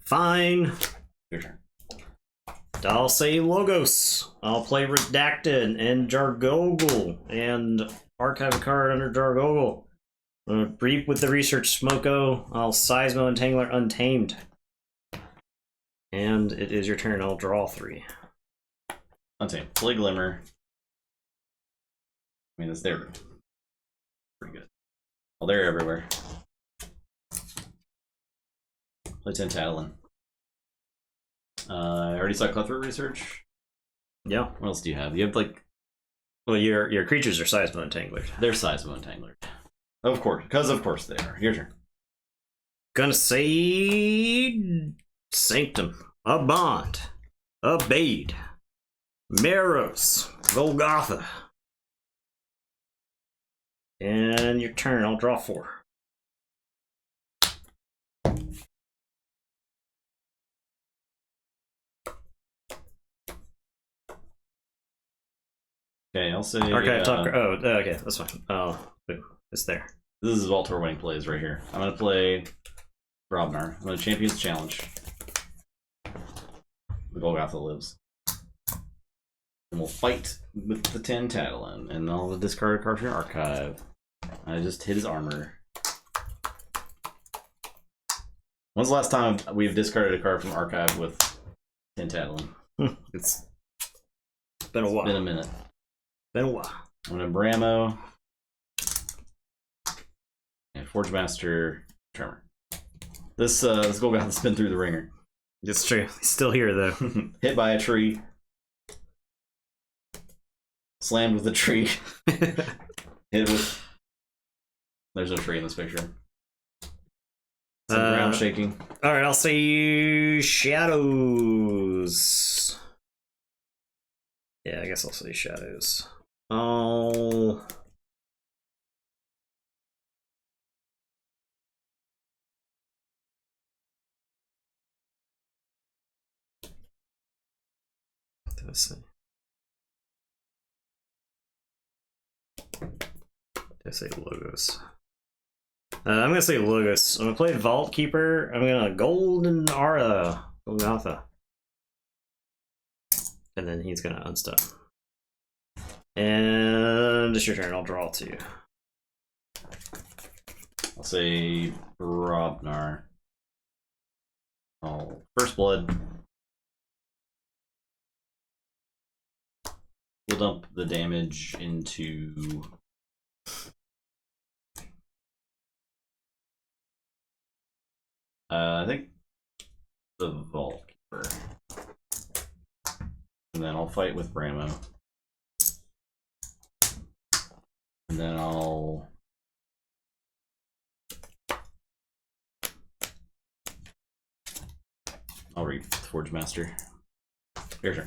Fine. Your turn. I'll say Logos. I'll play Redacted and Jargogle and archive a card under Jargogle. Reap with the Research Smoko. I'll Seismo Entangler Untamed. And it is your turn. I'll draw 3. Untamed. Play Glimmer. I mean, it's there. Pretty good. Well, they're everywhere. Play Tentatlin. I already saw Cutthroat Research. Yeah. What else do you have? You have like... Well, your creatures are Seismo Entangler. They're Seismo Entangler. Of course. Because of course they are. Your turn. Gonna say... Sanctum. A Bond. A Bade. Meros. Golgotha. And your turn, I'll draw 4. Okay, I'll say... Archive Talker. Oh, okay, that's fine. Oh, it's there. This is Voltor winning plays right here. I'm going to play Grobnar. I'm going to Champions Challenge. The Golgotha lives. And we'll fight with the Tentatlin. And I'll discard a card from your archive. I just hit his armor. When's the last time we've discarded a card from archive with Tentatlin? It's been a while. Been a minute. Been a while. I'm gonna Bramo. And Forge Master Tremor. This Golgotha's been through the ringer. It's true. He's still here though. Hit by a tree. Slammed with a tree. Hit with... There's no tree in this picture. Some ground shaking. Alright, I'll say Shadows. Yeah, I guess I'll say Shadows. Oh. Let's see. I say Logos. I'm gonna say Logos. I'm gonna play Vault Keeper. I'm gonna Golden Aura Golgotha. And then he's gonna unstun. And it's your turn. I'll draw 2. I'll say Grobnar. Oh, First Blood. We'll dump the damage into... I think the Vault Keeper. And then I'll fight with Bramo. And then I'll... read Forge Master. Your turn.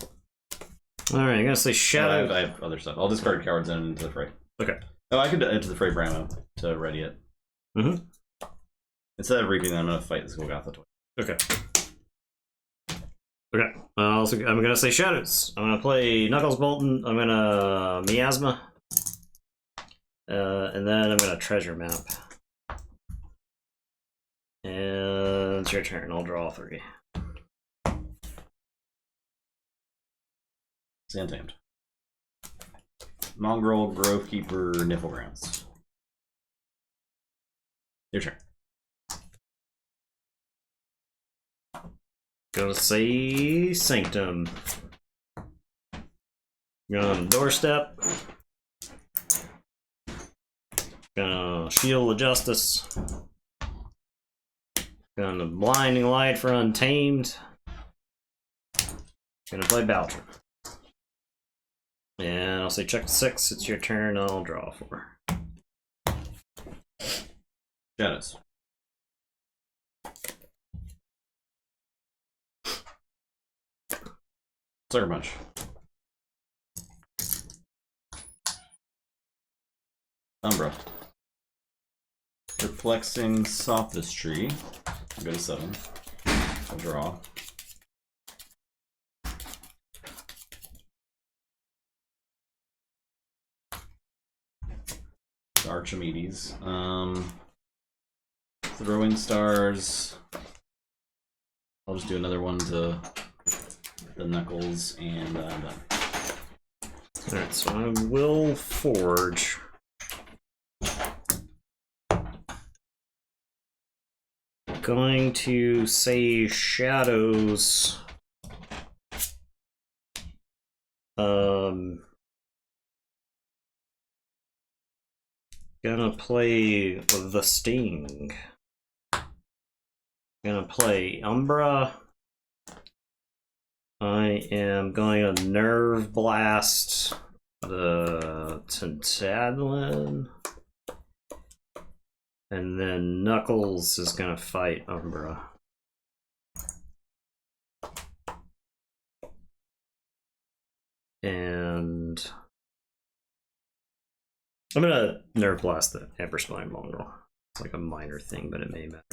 Alright, I'm gonna say Shadow. I have other stuff. I'll discard cards and into the fray. Okay. Oh, I could enter the fray Bramo to ready it. Mm-hmm. Instead of reaping, I'm gonna fight this Golgotha twice. Okay. Okay. I'm gonna say Shadows. I'm gonna play Knuckles Bolton. I'm gonna Miasma. And then I'm gonna Treasure Map. And it's your turn. I'll draw 3. Untamed. Mongrel, Grovekeeper, Nifflegrounds. Your turn. Gonna say Sanctum. Gonna Doorstep. Gonna Shield of Justice. Gonna Blinding Light for Untamed. Gonna play Baltrum. And I'll say check 6, it's your turn, I'll draw 4. Shadows. Sucker Punch. Umbra. Perplexing Sophistry. I'll go to 7. I'll draw. Archimedes. Throwing Stars. I'll just do another one to the Knuckles, and I'm done. Alright, so I will forge. Going to say Shadows. Gonna play the Sting. Gonna play Umbra. I am going to Nerve Blast the Tentadlin. And then Knuckles is gonna fight Umbra. And I'm gonna Nerve Blast the Amberspine Mongrel. It's like a minor thing, but it may matter.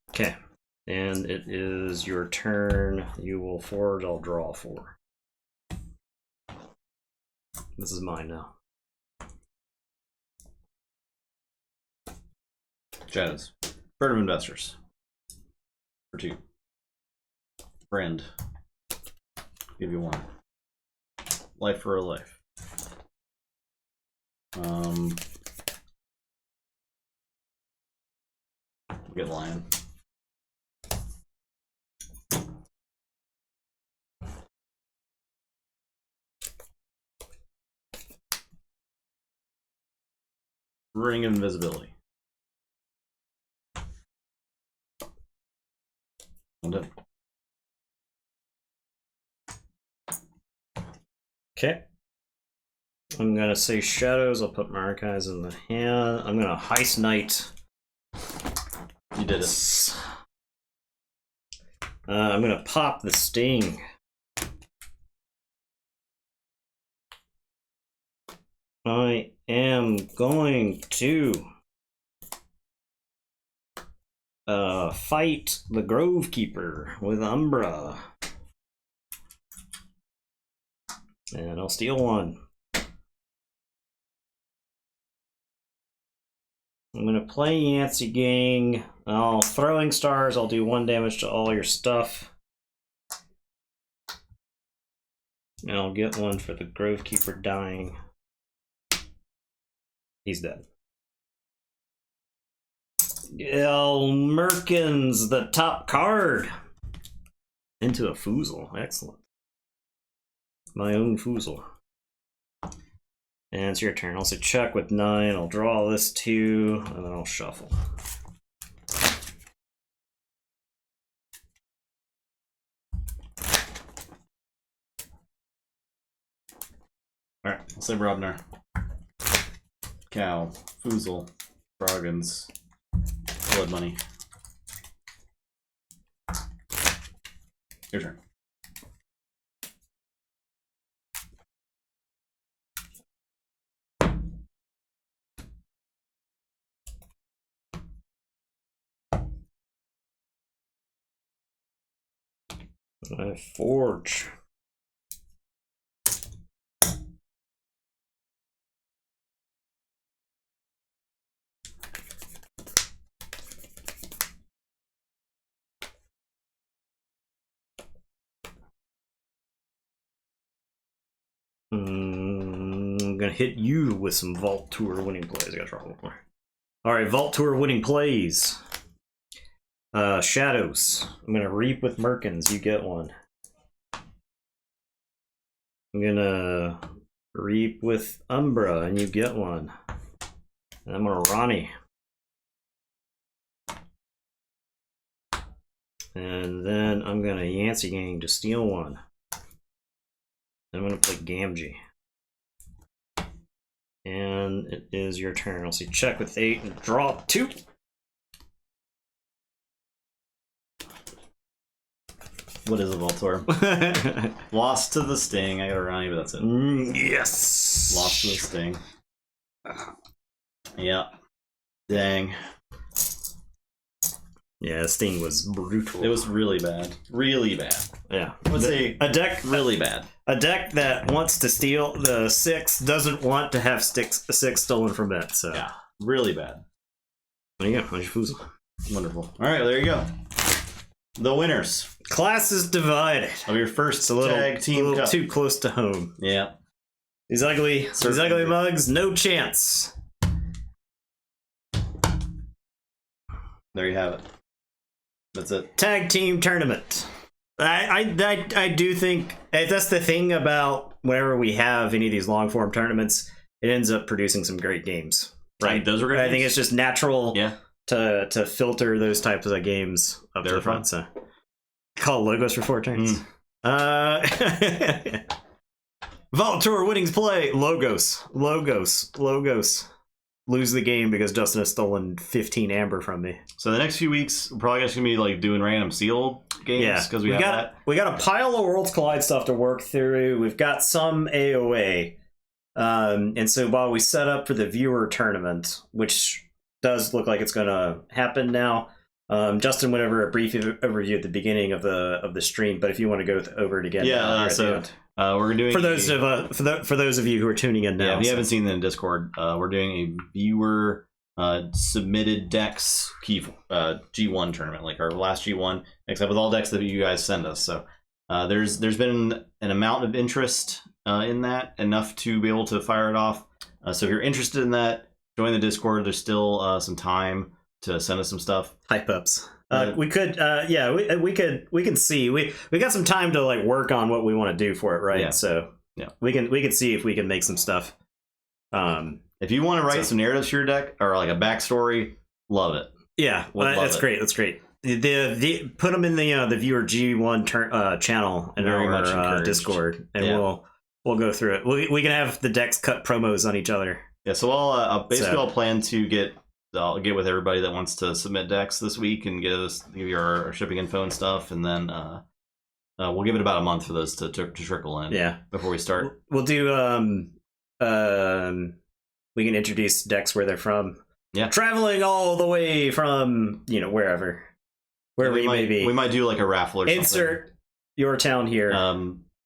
Okay. And it is your turn. You will forward, I'll draw 4. This is mine now. Shadows. Bird of Investors. For 2. Friend. Give you 1. Life for a life. Get Lion. Ring Invisibility. I'm done. Okay. I'm gonna say Shadows. I'll put my archives in the hand. I'm gonna Heist Knight. You did it. I'm gonna pop the Sting. I am going to fight the Grovekeeper with Umbra. And I'll steal 1. I'm gonna play Yancey Gang. Throwing Stars, I'll do 1 damage to all your stuff. And I'll get 1 for the Grovekeeper dying. He's dead. Merkins, the top card. Into a Foozle. Excellent. My own Foozle. And it's your turn. I'll say check with 9. I'll draw this 2, and then I'll shuffle. Alright, I'll say Robner. Cow. Foozle. Froggins. Blood Money. Your turn. I forge. I'm gonna hit you with some Vault Tour winning plays. I gotta draw 1 more. Alright, Vault Tour winning plays. Shadows. I'm gonna Reap with Merkins. You get 1. I'm gonna Reap with Umbra, and you get 1. And I'm gonna Ronnie. And then I'm gonna Yancey Gang to steal 1. I'm gonna play Gamgee. And it is your turn. I'll see check with 8 and draw 2. What is a Voltorb? Lost to the Sting. I got a Ronnie, but that's it. Yes. Lost to the Sting. Yeah. Dang. Yeah, Sting was brutal. It was really bad. Really bad. Yeah. I would say a deck really bad. A deck that wants to steal the 6 doesn't want to have 6 stolen from it. So yeah, really bad. There you go. There's your foozle. Wonderful. All right, there you go. The winners. Class is divided. Of your first It's a little, tag team cup. too close to home. Yeah. These ugly mugs, no chance. There you have it. That's it. Tag team tournament. I do think that's the thing about whenever we have any of these long form tournaments, it ends up producing some great games. Right? Those are great. I think it's just natural. Yeah. To filter those types of games up to the front. So call logos for 4 turns. Vault Tour winnings play logos. Lose the game because Justin has stolen 15 amber from me. So the next few weeks, we're probably just gonna be like doing random sealed games because we got a pile of Worlds Collide stuff to work through. We've got some AOA, and so while we set up for the viewer tournament, which does look like it's going to happen now, Justin went over a brief overview at the beginning of the stream. But if you want to go over it again, we're doing for those of you who are tuning in now. Yeah, if you haven't seen it in Discord, we're doing a viewer submitted decks G1 tournament, like our last G1, except with all decks that you guys send us. So there's been an amount of interest in that, enough to be able to fire it off. So if you're interested in that, join the Discord. There's still some time to send us some stuff. Hype ups. We could, we can see. We got some time to like work on what we want to do for it, right? Yeah. So yeah, we can see if we can make some stuff. If you want to write some narratives for your deck or like a backstory, love it. Yeah, that's great. That's great. The put them in the viewer G1 channel in our Discord, and we'll go through it. We can have the decks cut promos on each other. Yeah, so I'll plan to I'll get with everybody that wants to submit decks this week and give you our shipping info and stuff, and then we'll give it about a month for those to trickle in. Yeah, before we start, we'll do we can introduce decks where they're from. Yeah, traveling all the way from wherever you may be. We might do like a raffle or Insert something. Your town here.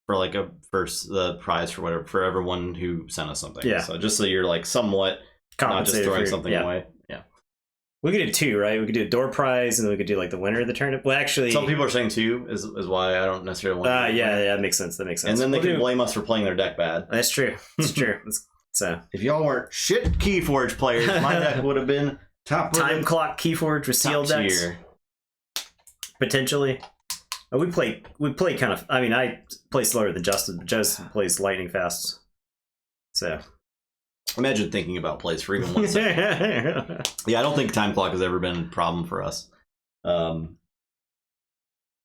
For like the prize for whatever for everyone who sent us something. Yeah. So just so you're like somewhat not just throwing something away. Yeah. We could do 2, right? We could do a door prize, and then we could do like the winner of the tournament. Well, actually, some people are saying 2 is why I don't necessarily want. Yeah, that makes sense. And then they can blame us for playing their deck bad. That's true. It's true. So if y'all weren't shit Keyforge players, my deck would have been top time clock Keyforge with sealed decks. Potentially. We play kind of. I mean, I play slower than Justin. Justin plays lightning fast. So imagine thinking about plays for even 1 second. Yeah, I don't think time clock has ever been a problem for us.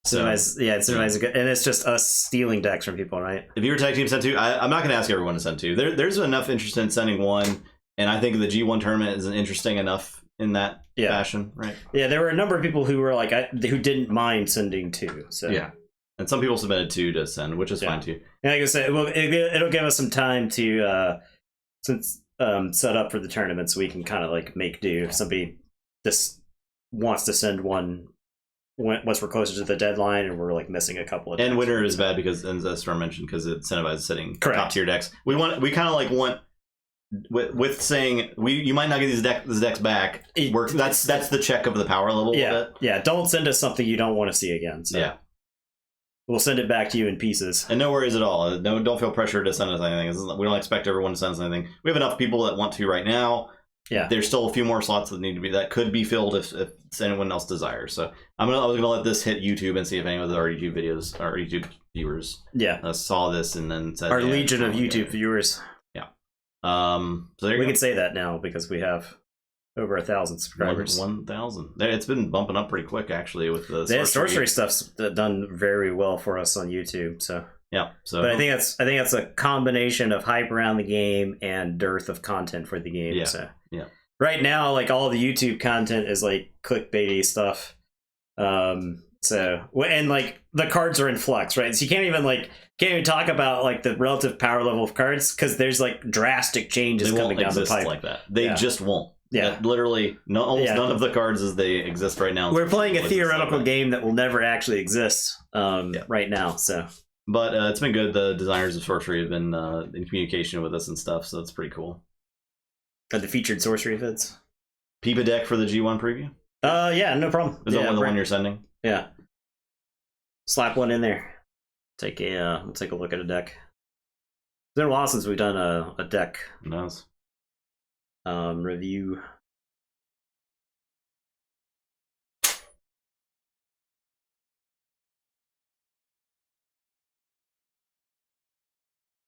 It's good, and it's just us stealing decks from people, right? If you were tag team send 2, I'm not going to ask everyone to send 2. There's enough interest in sending 1, and I think the G1 tournament is interesting enough in that fashion, right? Yeah, there were a number of people who were like who didn't mind sending 2. So yeah, and some people submitted 2 to send, which is fine too. And like I said, it'll give us some time to set up for the tournament, so we can kind of like make do. If somebody just wants to send one once we're closer to the deadline, and we're like missing a couple of. And winter is bad because, as Storm mentioned, because it incentivizes setting top tier decks. We kind of like want. With saying you might not get these decks back, that's the check of the power level. Yeah. Don't send us something you don't want to see again. So. Yeah, we'll send it back to you in pieces. And no worries at all. No, don't feel pressure to send us anything. We don't expect everyone to send us anything. We have enough people that want to right now. Yeah, there's still a few more slots that could be filled if anyone else desires. So I was gonna let this hit YouTube and see if any of our YouTube videos, our YouTube viewers, saw this and then said our legion of YouTube viewers. So we can say that now because we have over 1,000 subscribers. 1,000. It's been bumping up pretty quick actually with the sorcery stuff's done very well for us on YouTube. So yeah. So but I think that's a combination of hype around the game and dearth of content for the game. Yeah. So right now, like all the YouTube content is like clickbaity stuff. So, and like the cards are in flux, right? So you can't even talk about like the relative power level of cards because there's like drastic changes They coming won't down the exist pipe. like that. They just won't. Yeah. Literally, almost none of the cards as they exist right now. We're playing a theoretical game that will never actually exist right now. So, but it's been good. The designers of Sorcery have been in communication with us and stuff, so it's pretty cool. Got the featured sorcery fits. Peep deck for the G1 preview. Yeah, no problem. Is that the one you're sending? Yeah. Slap one in there. We'll take a look at a deck. It's been a while since we've done a deck Nice. review.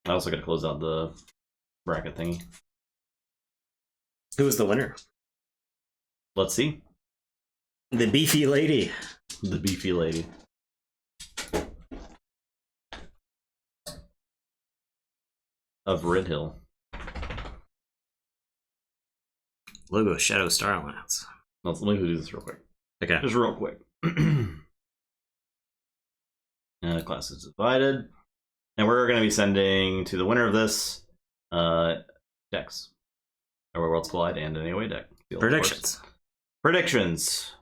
I also got to close out the bracket thingy. Who was the winner? Let's see. The beefy lady. The beefy lady. Of Red Hill. Logo Shadow Star Alliance. Let me do this real quick. Okay. Just real quick. Class is divided. And we're going to be sending to the winner of this decks. Our Worlds Collide and an AOA deck. Predictions. Predictions.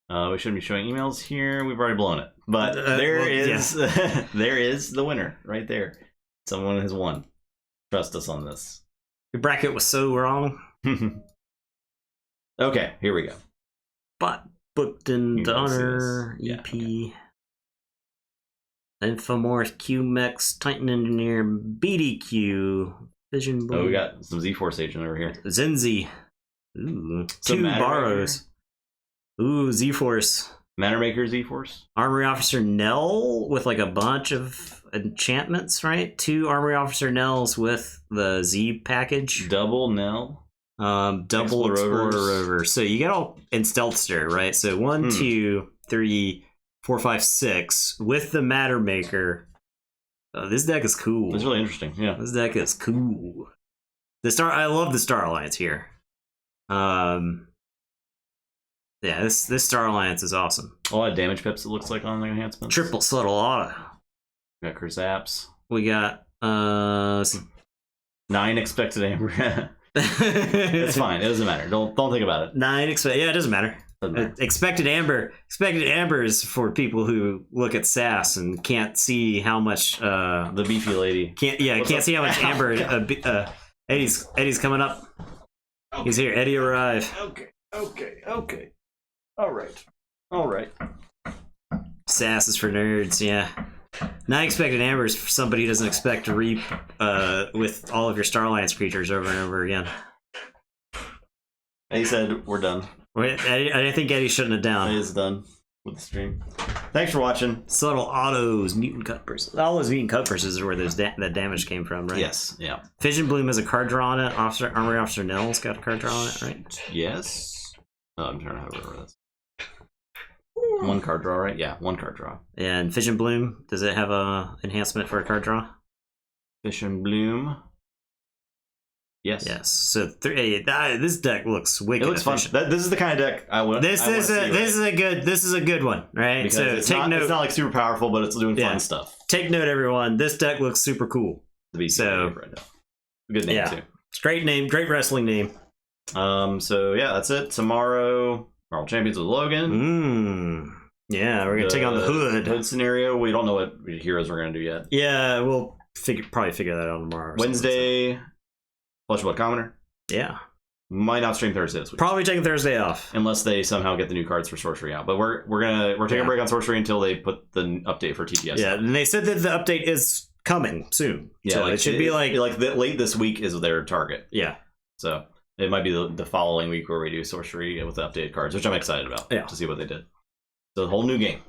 We shouldn't be showing emails here. We've already blown it. But there is the winner right there. Someone has won. Trust us on this. Your bracket was so wrong. Okay, here we go. But booked in Donner, Yeah, EP, Infomorph, QMEX, Titan Engineer, BDQ, Vision Blue. Oh, we got some Z-Force agent over here. Zenzi. Ooh. Some Two Matter borrows. Ooh, Z-Force. Matter Maker Z-Force. Armory Officer Nell with like a bunch of enchantments, right? 2 Armory Officer Nells with the Z package. Double Nell. Double Explorer Rover. So you get all in Stealthster, right? So 1, 2, 3, 4, 5, 6 with the Matter Maker. This deck is cool. It's really interesting. Yeah. This deck is cool. I love the Star Alliance here. Yeah, this Star Alliance is awesome. A lot of damage pips, it looks like, on the enhancements. Triple Subtle Auto. We got Cursaps. We got 9 expected Amber. It's fine. It doesn't matter. Don't think about it. 9 expected. Yeah, it doesn't matter. Expected Amber. Expected Amber is for people who look at SAS and can't see how much. The beefy lady. Can't see how much Amber. Eddie's coming up. Okay. He's here. Eddie arrive. Okay. All right. SAS is for nerds. Yeah. 9 expected Amber is for somebody who doesn't expect to reap with all of your Star Alliance creatures over and over again. Eddie said we're done. I think Eddie shouldn't have down. Eddie's done with the stream. Thanks for watching. Subtle Autos, Mutant Cut Purses. All those Mutant Cut Purses are where that damage came from, right? Yes, yeah. Vision Bloom has a card draw on it. Armory Officer Nell's got a card draw on it, right? Yes. Oh, I'm trying to remember this. 1 card draw, right? Yeah, 1 card draw. And Vision Bloom, does it have a enhancement for a card draw? Vision Bloom. Yes. So this deck looks wicked. It looks fun. This is the kind of deck I would. This is a good one, right? Because so take note. It's not like super powerful, but it's doing fun stuff. Take note, everyone. This deck looks super cool. Good name too. It's a great name, great wrestling name. So yeah, that's it. Tomorrow, Marvel Champions with Logan. Yeah, we're gonna take on the Hood scenario. We don't know what heroes we're gonna do yet. Yeah, we'll probably figure that out tomorrow. Wednesday, Flesh Blood Commoner. Yeah. Might not stream Thursday this week. Probably taking Thursday off. Unless they somehow get the new cards for Sorcery out. But we're taking a break on Sorcery until they put the update for TTS. Yeah, and they said that the update is coming soon. Yeah, so it should be late this week is their target. Yeah. So it might be the following week where we do Sorcery with the updated cards, which I'm excited about to see what they did. So a whole new game.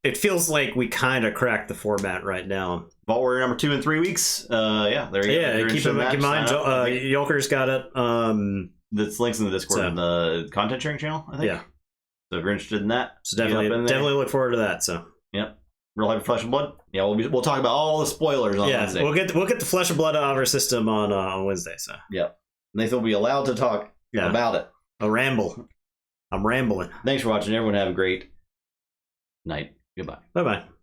It feels like we kind of cracked the format right now. Vault Warrior number 2 in 3 weeks. There you go. Yeah, keep in mind, Yolker's got it. This links in the Discord and the content sharing channel, I think. Yeah. So if you're interested in that, so definitely look forward to that. So. Yep. Real Hyper Flesh and Blood. Yeah, we'll talk about all the spoilers on Wednesday. We'll get the Flesh and Blood out of our system on Wednesday. So. Yep. Nathan will be allowed to talk about it. I'm rambling. Thanks for watching. Everyone have a great night. Goodbye. Bye bye.